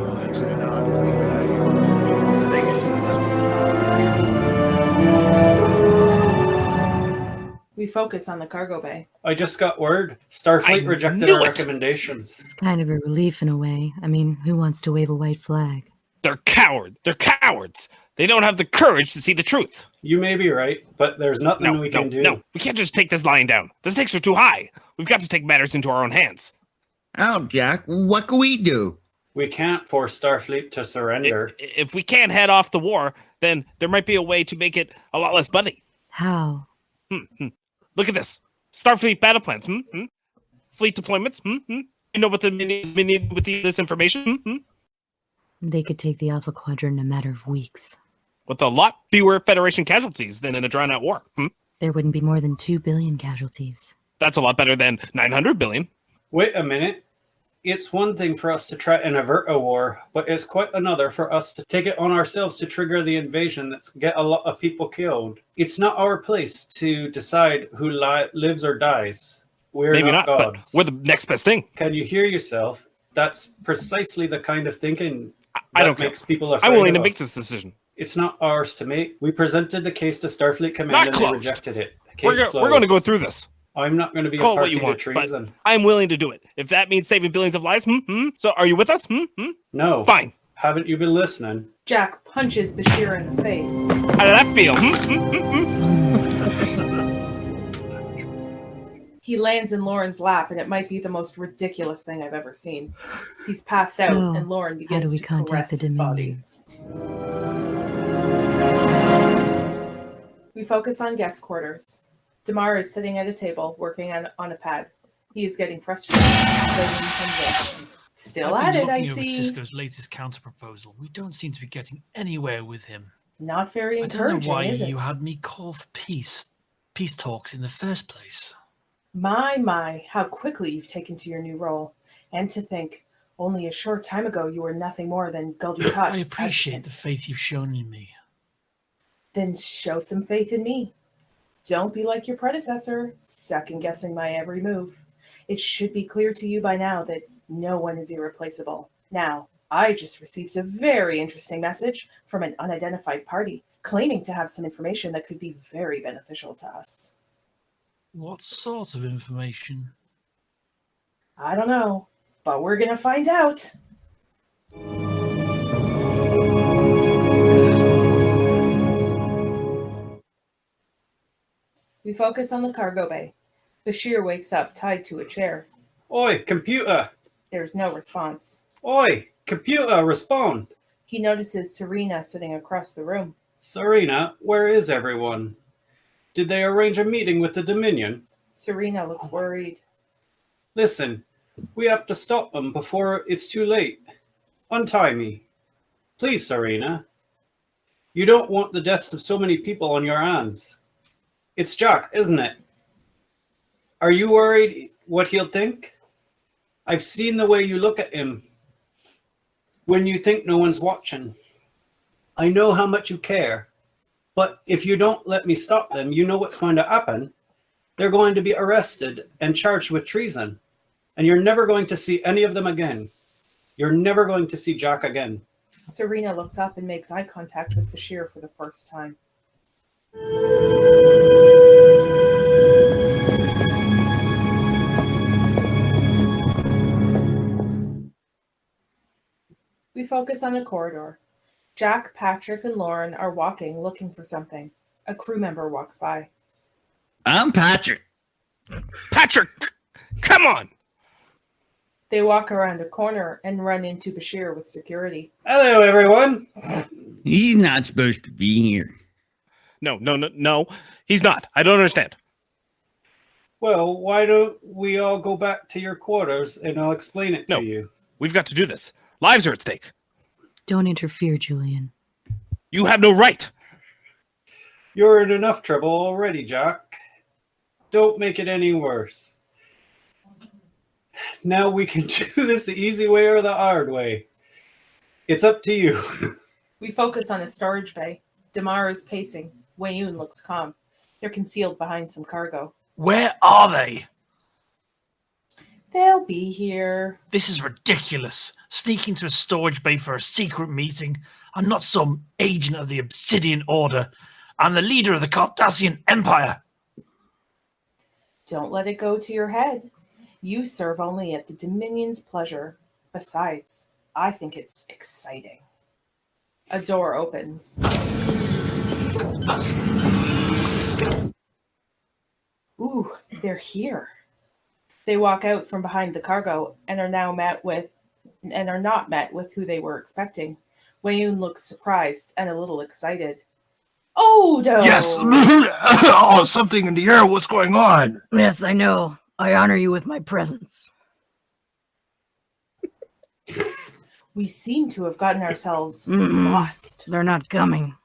We focus on the cargo bay. I just got word. Starfleet I rejected knew our it. recommendations. It's kind of a relief in a way. I mean, who wants to wave a white flag? They're cowards. They're cowards. They don't have the courage to see the truth. You may be right, but there's nothing we can do. No. We can't just take this lying down. The stakes are too high. We've got to take matters into our own hands. Oh, Jack, what can we do? We can't force Starfleet to surrender. If we can't head off the war, then there might be a way to make it a lot less bloody. How? Look at this. Starfleet battle plans. Fleet deployments. You know what the need with this information? They could take the Alpha Quadrant in a matter of weeks. With a lot fewer Federation casualties than in a drawn-out war. There wouldn't be more than 2 billion casualties. That's a lot better than 900 billion. Wait a minute. It's one thing for us to try and avert a war, but it's quite another for us to take it on ourselves to trigger the invasion that's get a lot of people killed. It's not our place to decide who lives or dies. We're Maybe not not, gods. but we're the next best thing. Can you hear yourself? That's precisely the kind of thinking I don't that care. makes people afraid I'm willing of to make us. this decision. It's not ours to make. We presented the case to Starfleet Command Not and they closed. rejected it. We're Case going to closed. go through this. I'm not going to be Call a it what party you to want, treason. but I'm willing to do it. If that means saving billions of lives, So are you with us? No. Fine. Haven't you been listening? Jack punches Bashir in the face. How did that feel? He lands in Lauren's lap, and it might be the most ridiculous thing I've ever seen. He's passed out, So, and Lauren How do begins we to contact caress the his body. Dominion? We focus on guest quarters. Damar is sitting at a table, working on a pad. He is getting frustrated. Clayton comes in. Still I've at been it, I looking over see. Sisko's latest counter proposal. We don't seem to be getting anywhere with him. Not very I don't know encouraging, why is it? you had me call for peace talks in the first place. My, how quickly you've taken to your new role. And to think, only a short time ago you were nothing more than Gulducat's I appreciate the adjutant. faith you've shown in me. Then show some faith in me. Don't be like your predecessor, second-guessing my every move. It should be clear to you by now that no one is irreplaceable. Now, I just received a very interesting message from an unidentified party, claiming to have some information that could be very beneficial to us. What sort of information? I don't know, but we're gonna find out. We focus on the cargo bay. Bashir wakes up tied to a chair. Oi, computer! There's no response. Oi, computer, respond! He notices Serena sitting across the room. Serena, where is everyone? Did they arrange a meeting with the Dominion? Serena looks worried. Listen, we have to stop them before it's too late. Untie me. Please, Serena. You don't want the deaths of so many people on your hands. It's Jack, isn't it? Are you worried what he'll think? I've seen the way you look at him when you think no one's watching. I know how much you care, but if you don't let me stop them, you know what's going to happen. They're going to be arrested and charged with treason, and you're never going to see any of them again. You're never going to see Jack again. Serena looks up and makes eye contact with Bashir for the first time. We focus on a corridor. Jack, Patrick, and Lauren are walking, looking for something. A crew member walks by. I'm Patrick. Patrick, come on! They walk around a corner and run into Bashir with security. Hello, everyone. He's not supposed to be here. No. He's not. I don't understand. Well, why don't we all go back to your quarters and I'll explain it to you. We've got to do this. Lives are at stake. Don't interfere, Julian. You have no right. You're in enough trouble already, Jack. Don't make it any worse. Now we can do this the easy way or the hard way. It's up to you. We focus on a storage bay. Damar is pacing. Wayoon looks calm. They're concealed behind some cargo. Where are they? They'll be here. This is ridiculous. Sneak into a storage bay for a secret meeting. I'm not some agent of the Obsidian Order. I'm the leader of the Cardassian Empire. Don't let it go to your head. You serve only at the Dominion's pleasure. Besides, I think it's exciting. A door opens. Ooh, they're here. They walk out from behind the cargo and are not met with who they were expecting. Wayoon looks surprised and a little excited. Odo! Yes! Oh, something in the air. What's going on? Yes, I know. I honor you with my presence. We seem to have gotten ourselves Mm-mm. lost. They're not coming.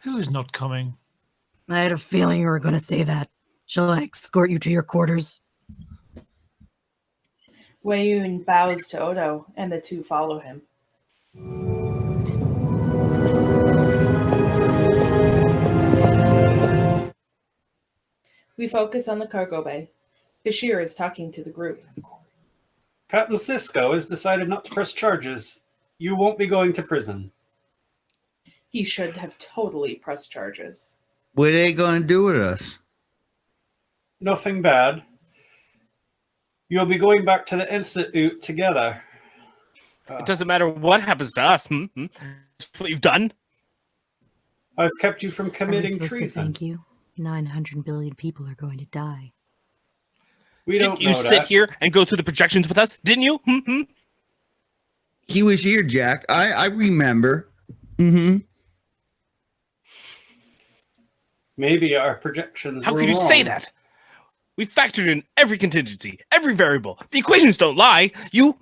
Who's not coming? I had a feeling you were going to say that. Shall I escort you to your quarters? Wayoon bows to Odo, and the two follow him. We focus on the cargo bay. Bashir is talking to the group. Captain Sisko has decided not to press charges. You won't be going to prison. He should have totally pressed charges. What are they going to do with us? Nothing bad. You'll be going back to the Institute together. It doesn't matter what happens to us. That's what you've done. I've kept you from Are we committing supposed to treason. thank you? 900 billion people are going to die. We don't Didn't you know sit that. here and go through the projections with us? Didn't you? He was here, Jack. I remember. Mm-hmm. Maybe our projections How were could you wrong. say that? We factored in every contingency, every variable. The equations don't lie. You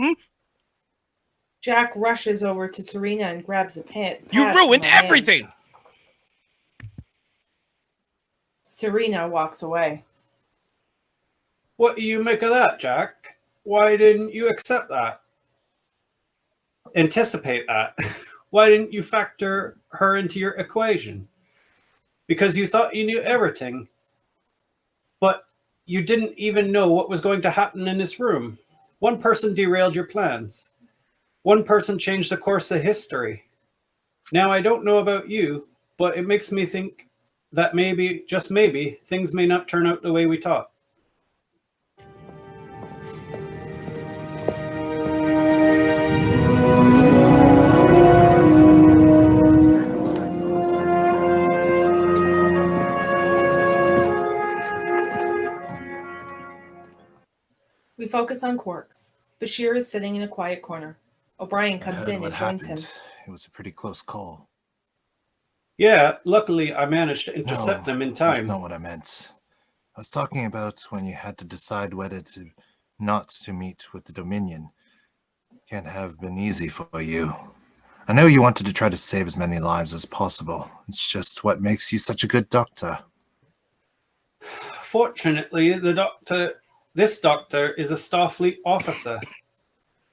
Jack rushes over to Serena and grabs a pant. You pad ruined from her hand. everything. Serena walks away. What do you make of that, Jack? Why didn't you accept that? Anticipate that? Why didn't you factor her into your equation? Because you thought you knew everything, but you didn't even know what was going to happen in this room. One person derailed your plans. One person changed the course of history. Now, I don't know about you, but it makes me think that maybe, just maybe, things may not turn out the way we thought. We focus on Quarks. Bashir is sitting in a quiet corner. O'Brien comes in and joins him. It was a pretty close call. Yeah, luckily I managed to intercept them in time. That's not what I meant. I was talking about when you had to decide whether not to meet with the Dominion. Can't have been easy for you. I know you wanted to try to save as many lives as possible. It's just what makes you such a good doctor. Fortunately, this doctor is a Starfleet officer.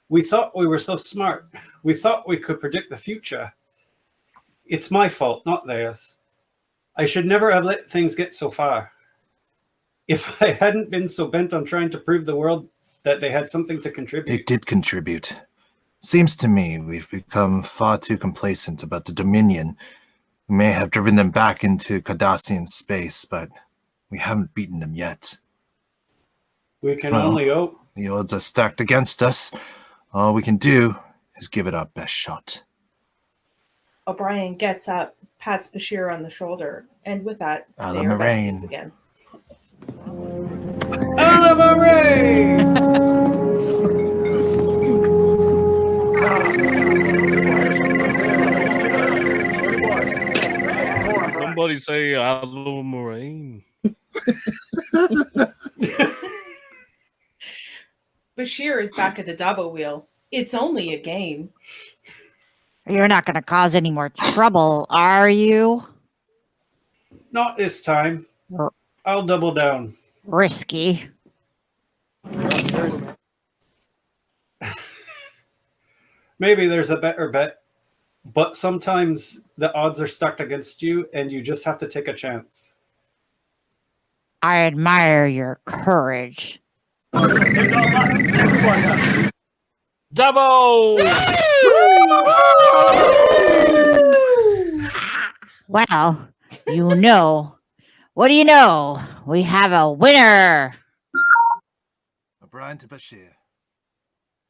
We thought we were so smart. We thought we could predict the future. It's my fault, not theirs. I should never have let things get so far. If I hadn't been so bent on trying to prove the world that they had something to contribute. It did contribute. Seems to me we've become far too complacent about the Dominion. We may have driven them back into Cardassian space, but we haven't beaten them yet. We can only hope. The odds are stacked against us. All we can do is give it our best shot. O'Brien gets up, pats Bashir on the shoulder, and with that, A they la are Moraine. besties again. A la Moraine! Somebody say a la Moraine. Bashir is back at the Dabo wheel. It's only a game. You're not going to cause any more trouble, are you? Not this time. I'll double down. Risky. Maybe there's a better bet, but sometimes the odds are stacked against you and you just have to take a chance. I admire your courage. Double! Well, you know. What do you know? We have a winner. O'Brien to Bashir.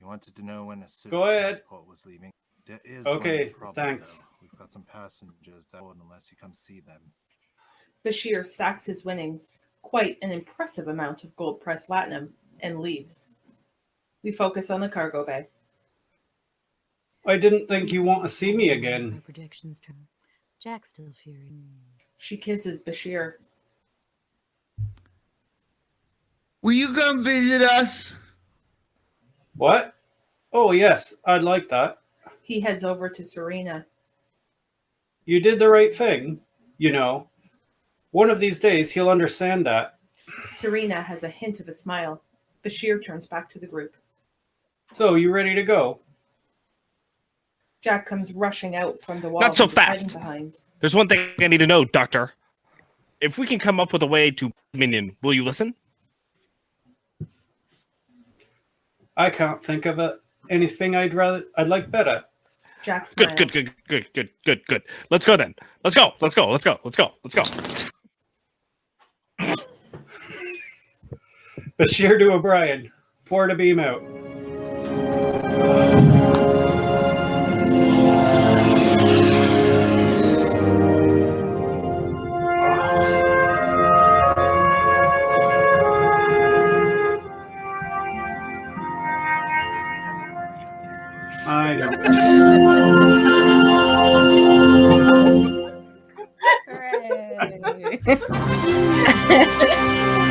You wanted to know when a Go ahead. transport was leaving. There is Okay, one problem, thanks. though. We've got some passengers that won't unless you come see them. Bashir stacks his winnings, quite an impressive amount of gold press platinum, and leaves. We focus on the cargo bay. I didn't think you want to see me again. Predictions turn. Jack's still furious. She kisses Bashir. Will you come visit us? What? Oh, yes, I'd like that. He heads over to Serena. You did the right thing, you know. One of these days, he'll understand that. Serena has a hint of a smile. Bashir turns back to the group. So, you ready to go? Jack comes rushing out from the wall. Not so he was hiding fast. Behind. There's one thing I need to know, Doctor. If we can come up with a way to Dominion, will you listen? I can't think of anything I'd like better. Jack smiles. Good. Let's go then. Let's go. Bashir to O'Brien. 4 to beam out. I don't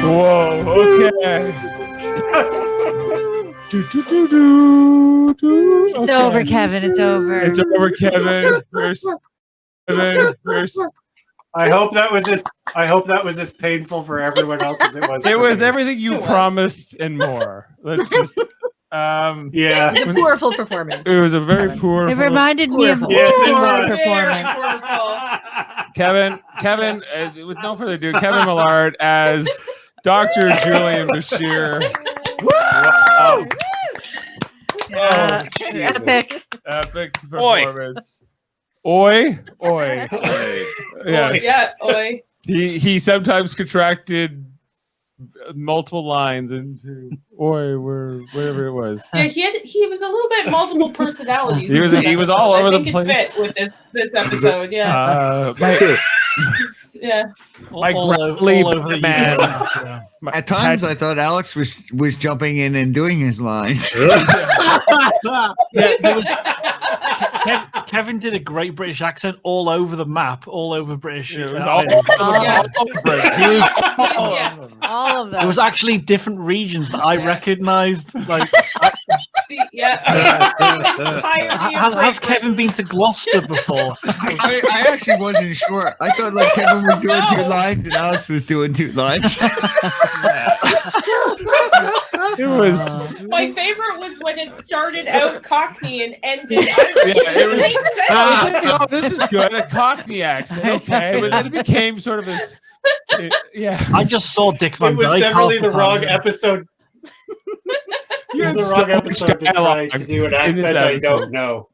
Whoa, okay. It's over, Kevin. It's over. It's over, Kevin. I hope that was as painful for everyone else as it was. It for was me. everything you promised and more. Let's just. It was a poorful performance. It was a very poor. It reminded me of Yes, it your was. performance. Kevin, with no further ado, Kevin Millard as Dr. Julian Bashir. Wow. Yeah. Epic performance. Oi. Yes. Yeah, oi. He sometimes contracted multiple lines into oi or whatever it was. Yeah, he was a little bit multiple personalities. He was all over the place. I think it fit with this episode. Yeah. Yeah. Like all over the man. yeah. At times, I thought Alex was jumping in and doing his lines. Yeah, there was. Kevin did a great British accent all over the map, all over British. It was all of them. There was actually different regions that I recognized. Like, has Kevin been to Gloucester before? I actually wasn't sure. I thought like Kevin was doing 2 lines and Alex was doing 2 lines. It was. My favorite was when it started out Cockney and ended. Oh, this is good. A Cockney accent, okay, but then it became sort of this. I just saw Dick Van Dyke. It was definitely the wrong time. episode. You It was the wrong episode to try to do an accent I don't know.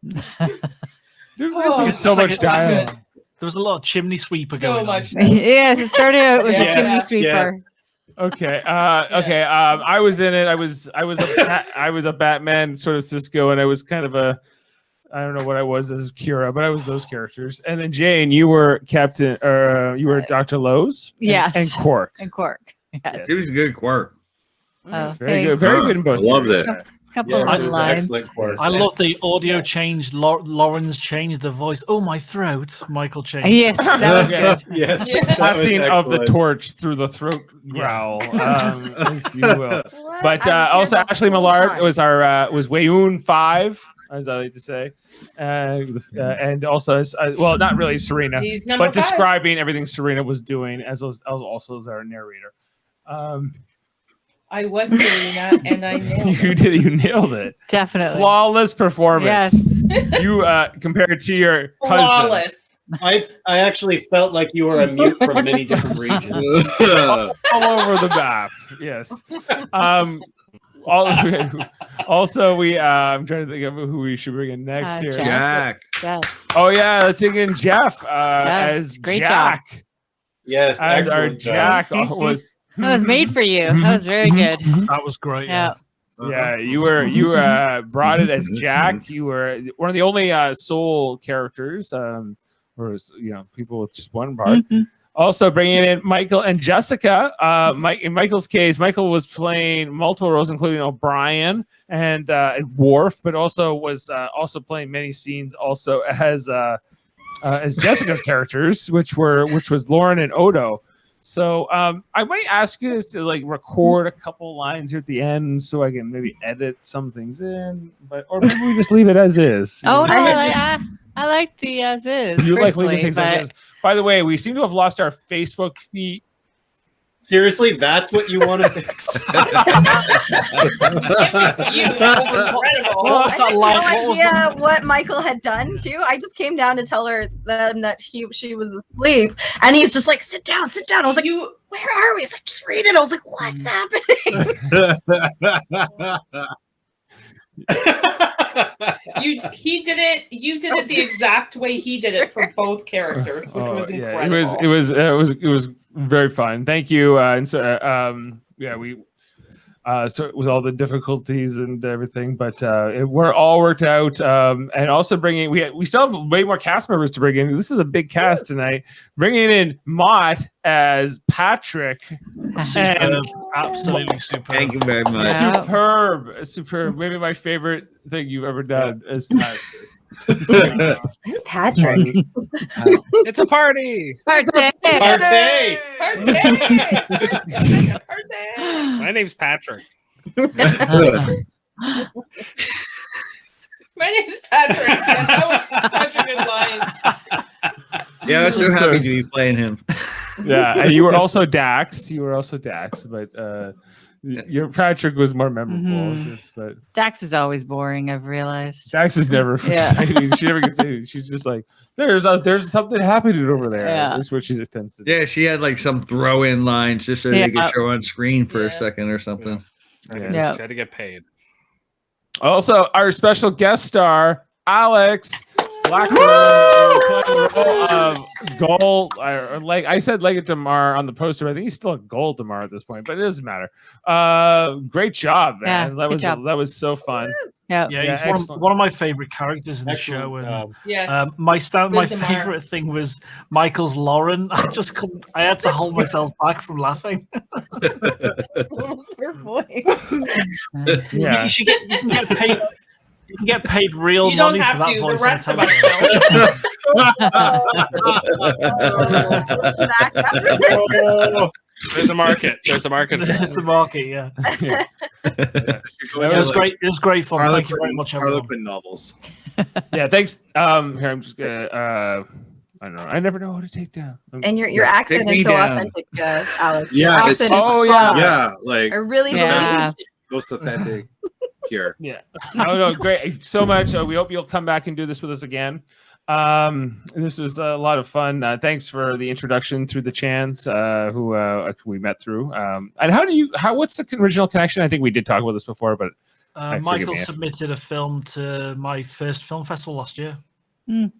Dude, this was so much dialogue. There was a lot of chimney sweeper So going much. on. Yes, it started out with a Yes, chimney sweeper. Okay. I was in it. I was a Batman sort of Sisko, and I was kind of a. I don't know what I was as Kira, but I was those characters. And then Jane, you were Captain, or you were Dr. Lowe's. Yes. And Quark. And Quark. Yes. It was a good Quark. Oh, Very good. Very good in both. I love that. Couple of lines. I love the audio change. Lauren's changed the voice. Oh, my throat. Michael changed. Yes, that was good. Yes. Passing of the torch through the throat growl, as you will. But also, Ashley Millard was our was Wayoon 5, as I like to say, and also well, not really Serena, He's number but 5. describing everything Serena was doing, as also as our narrator. I was Serena, and I nailed it. You nailed it. Definitely. Flawless performance. Yes. You compared to your husband. Flawless. I actually felt like you were a mute from many different regions. All over the map. Yes. Also, we I'm trying to think of who we should bring in next here. Jack. Oh yeah, let's bring in Jeff as great Jack. job. Yes, as our excellent job. Jack was. That was made for you. That was very good. That was great. Yeah. Yeah, you were brought it as Jack. You were one of the only soul characters, or people with just one part. Also bringing in Michael and Jessica. In Michael's case, Michael was playing multiple roles, including O'Brien and Worf, but also was also playing many scenes also as Jessica's characters, which was Lauren and Odo. So I might ask you to record a couple lines here at the end, so I can maybe edit some things in, or maybe we just leave it as is. Oh no, I like the as is. You like leaving things as is. By the way, we seem to have lost our Facebook feed. Seriously, that's what you want to fix? That was incredible. I had no idea what Michael had done too. I just came down to tell her then that she was asleep, and he's just like, "Sit down, sit down." I was like, "Where are we?" He's like, "Just read it." I was like, "What's happening?" He did it. You did it the exact way he did it for both characters, which was incredible. It was very fun. Thank you. And so so with all the difficulties and everything, but we're all worked out. And also bringing we still have way more cast members to bring in. This is a big cast tonight. Bringing in Mott as Patrick. Superb. Absolutely superb. Thank you very much. Superb. Maybe my favorite thing you've ever done as Patrick. Patrick. It's a party. Partay. My name's Patrick. My name's Patrick. And that was such a good line. Yeah, I was so happy to be playing him. Yeah, and you were also Dax. But your Patrick was more memorable. But Dax is always boring, I've realized. Dax is never exciting. She never gets anything. She's just like, there's something happening over there. Yeah. That's what she tends to do. Yeah, she had like some throw-in lines just so they could show on screen for a second or something. Yeah. She had to get paid. Also, our special guest star, Alex Blackburn, playing the role of Gold. Like I said, Lega Damar on the poster. I think he's still a Gold Damar at this point, but it doesn't matter. Great job, man. Yeah, that was so fun. Yeah, he's one of my favorite characters in the show. And Yes. my Damar. favorite thing was Michael's Lauren. I just couldn't. I had to hold myself back from laughing. What was her voice? Yeah. You can get paid. You can get paid real You don't money have for that to. voice. The rest on of us television. There's a market. There's a market. There's a market. Yeah. It was great. It was great fun. Thank you very much, everyone. Harlequin novels. Yeah, thanks. Here, I'm just gonna. I don't know. I never know how to take down. And your accent is so authentic, Alex. Your Yeah, accent is yeah, like I really believe. most authentic here. Yeah. No, great. So much. We hope you'll come back and do this with us again. This was a lot of fun. Thanks for the introduction through the Chans, who we met through. And what's the original connection? I think we did talk about this before, but Michael submitted a film to my first film festival last year. And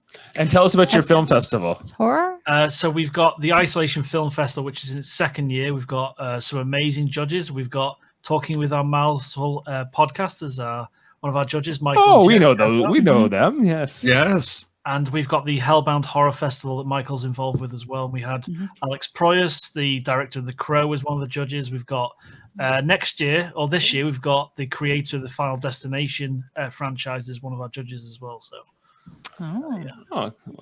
tell us about your film festival. Horror? So we've got the Isolation Film Festival, which is in its second year. We've got some amazing judges. We've got Talking with Our Mouths podcast as one of our judges, Michael. Oh, we know those. We know them. Yes. Yes. And we've got the Hellbound Horror Festival that Michael's involved with as well. We had Alex Proyas, the director of The Crow, as one of the judges. We've got this year, we've got the creator of the Final Destination franchise as one of our judges as well. So,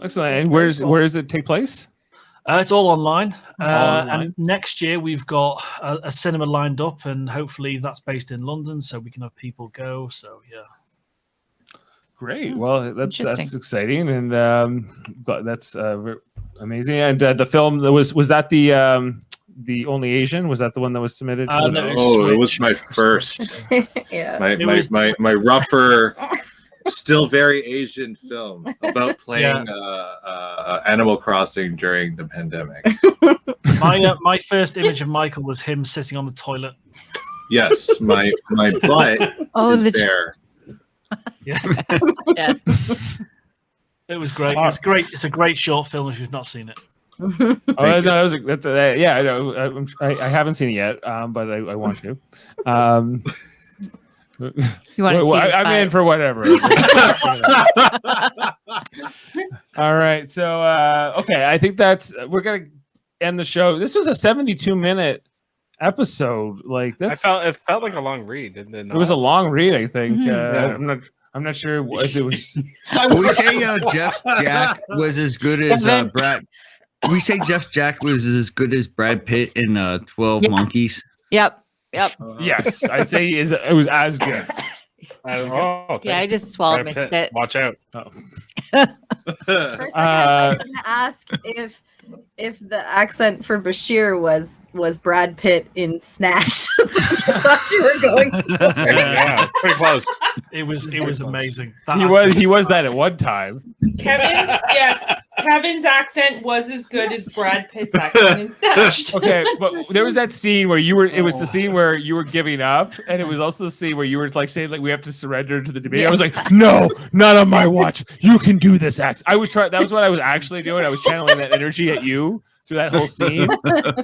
excellent. And where does it take place? It's all online. And next year we've got a cinema lined up, and hopefully that's based in London, so we can have people go. So yeah. Great. Well, that's exciting, and that's amazing. And the film was that the only Asian? Was that the one that was submitted? It was my first. Yeah. My rougher, still very Asian film about playing Animal Crossing during the pandemic. My first image of Michael was him sitting on the toilet. Yes, my butt is bare. Yeah. It was great. It's great. It's a great short film if you've not seen it. I know. I haven't seen it yet, but I want to. You want to see I'm in for whatever. All right. So okay, I think we're gonna end the show. This was a 72-minute episode. Like that's. It felt like a long read, didn't it? It was a long read. I think. I'm not sure if it was. We say Jeff Jack was as good as Brad. We say Jeff Jack was as good as Brad Pitt in 12 Monkeys. Yep. Yes, I'd say it was as good. Yeah, I just swallowed my spit. Watch out. For a second, I was going to ask if the accent for Bashir was Brad Pitt in Snatch. I thought you were going for Yeah, it's pretty close. It was amazing. He was that at one time. Kevin's accent was as good as Brad Pitt's accent in Snatch. Okay, but there was that scene where you were. It was the scene where you were giving up, and it was also the scene where you were like saying like we have to surrender to the debate. I was like, no, not on my watch. You can do this accent. I was trying. That was what I was actually doing. I was channeling that energy at you through that whole scene.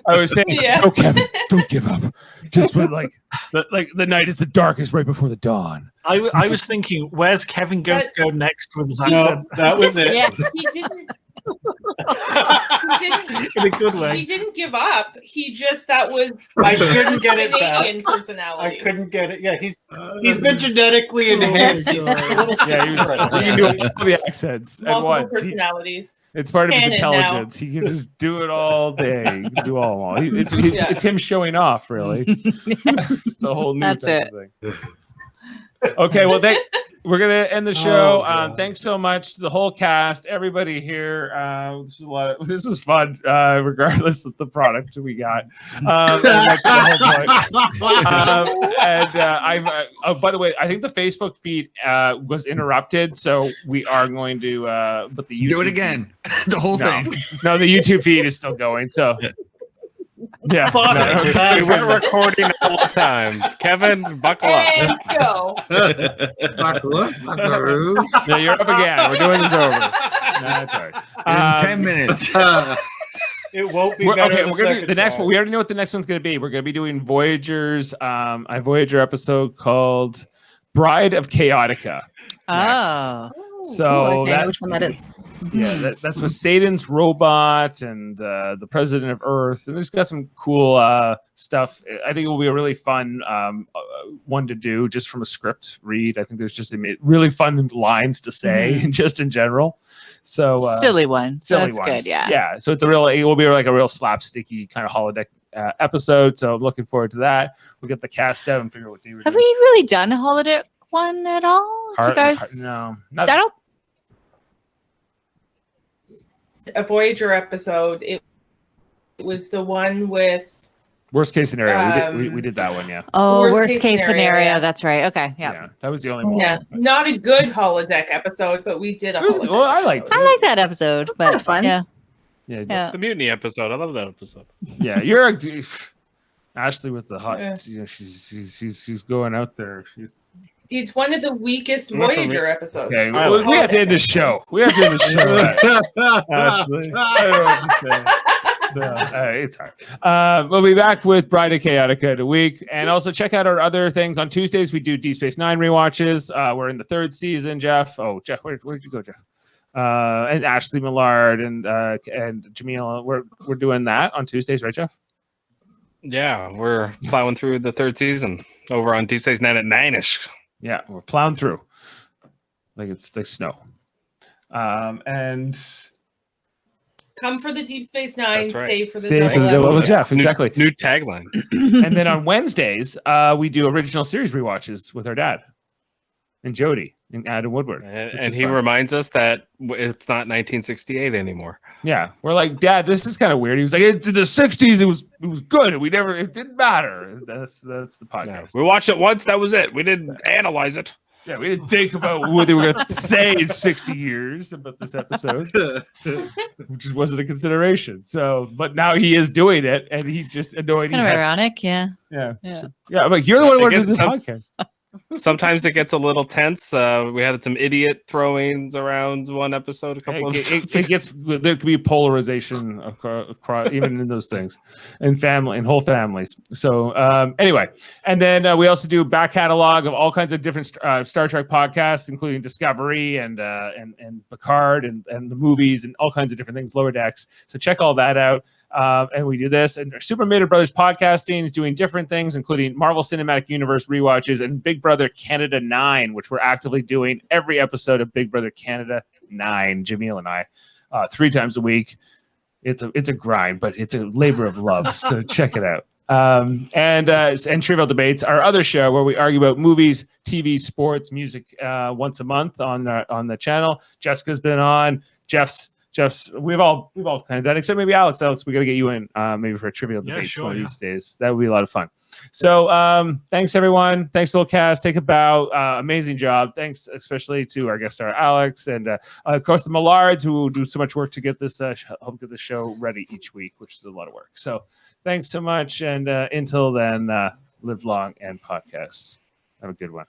I was saying, "No, Kevin, don't give up. Just when the night is the darkest right before the dawn." I was thinking, where's Kevin going to go next with his accent? No, that was it. Yeah, he didn't. In a good way. He didn't give up. He just that was. I couldn't get it Canadian back. personality. I couldn't get it. Yeah, he's been genetically enhanced. He's a little He can do all the accents at Multiple once. personalities. It's part of his Canon intelligence. He can just do it all day. He can do all. It's him showing off, really. It's a whole new That's type of thing. Okay, well, we're gonna end the show. Thanks so much to the whole cast, everybody here. This was fun, regardless of the product we got. By the way, I think the Facebook feed was interrupted, so we are going to but the YouTube do it again. The whole thing. No, the YouTube feed is still going. So. Yeah, we weren't recording all the time. Kevin, buckle up. And go. Buckle up, buckaroos. No, you're up again. We're doing this over. No, that's all right. In 10 minutes. It won't be better. Okay, we're gonna do the next one. We already know what the next one's gonna be. We're gonna be doing Voyager's a Voyager episode called Bride of Chaotica. Oh. So okay, I know which one that is. Yeah, that's with Satan's robot and the president of Earth, and there's got some cool stuff. I think it will be a really fun one to do just from a script read. I think there's just really fun lines to say, just in general. So silly one. So silly that's ones. good. Yeah. Yeah. So it will be like a real slapsticky kind of holodeck episode. So I'm looking forward to that. We'll get the cast out and figure out what they were Have doing. we really done a holodeck one at all? You guys? No. That'll. A Voyager episode. It was the one with Worst case scenario. We did that one. Yeah. Oh, Worst worst case case scenario, scenario. yeah. That's right. Okay. Yeah. That was the only one. Yeah, not a good holodeck episode, but we did a holodeck. Well, I liked it. I like that episode, but fun. Yeah. Yeah. The Mutiny episode. I love that episode. Yeah, you're Ashley with the hot. Yeah. You know, she's going out there. It's one of the weakest Not for me. Voyager episodes. Okay, we have to end the show. We have to end the show. Ashley, I don't know what to say. So it's hard. We'll be back with Bride of Chaotica in a week, and also check out our other things. On Tuesdays, we do Deep Space Nine rewatches. We're in the 3rd season. Jeff, where'd you go, Jeff? And Ashley Millard and Jamila. We're doing that on Tuesdays, right, Jeff? Yeah, we're plowing through the 3rd season over on Deep Space Nine at 9ish. Yeah, we're plowing through like it's like snow. And Come for the Deep Space Nine, That's right. stay for the Stay for the double double F. Jeff. Exactly. New tagline. And then on Wednesdays, we do original series rewatches with our dad and Jody and Adam Woodward. And he reminds us that it's not 1968 anymore. Yeah, we're like, Dad, this is kind of weird. He was like, in the 60s, it was good. It didn't matter. That's the podcast. Yeah. We watched it once. That was it. We didn't analyze it. Yeah, we didn't think about what they were going to say in 60 years about this episode, which wasn't a consideration. So, but now he is doing it, and he's just annoyed. Kind of ironic. Yeah. Yeah. Yeah. I'm like, you're the one who wanted to do this podcast. Sometimes it gets a little tense. We had some idiot throwings around one episode. It gets there could be polarization across even in those things, and whole families. So anyway, and then we also do back catalog of all kinds of different Star Trek podcasts, including Discovery and Picard and the movies and all kinds of different things, Lower Decks. So check all that out. And we do this, and Super Mater Brothers Podcasting is doing different things, including Marvel Cinematic Universe rewatches and Big Brother Canada 9, which we're actively doing every episode of Big Brother Canada 9. Jamil and I, 3 times a week. It's a grind, but it's a labor of love. So check it out. And Trivial Debates, our other show where we argue about movies, TV, sports, music once a month on the channel. Jessica's been on. Jeff's we've all kind of done, except maybe Alex. We got to get you in maybe for a Trivial Debates one of these days. That would be a lot of fun. So thanks everyone. Thanks to the cast. Take a bow. Amazing job. Thanks especially to our guest star Alex, and of course the Millards, who do so much work to get this help get the show ready each week, which is a lot of work. So thanks so much, and until then, live long and podcast. Have a good one.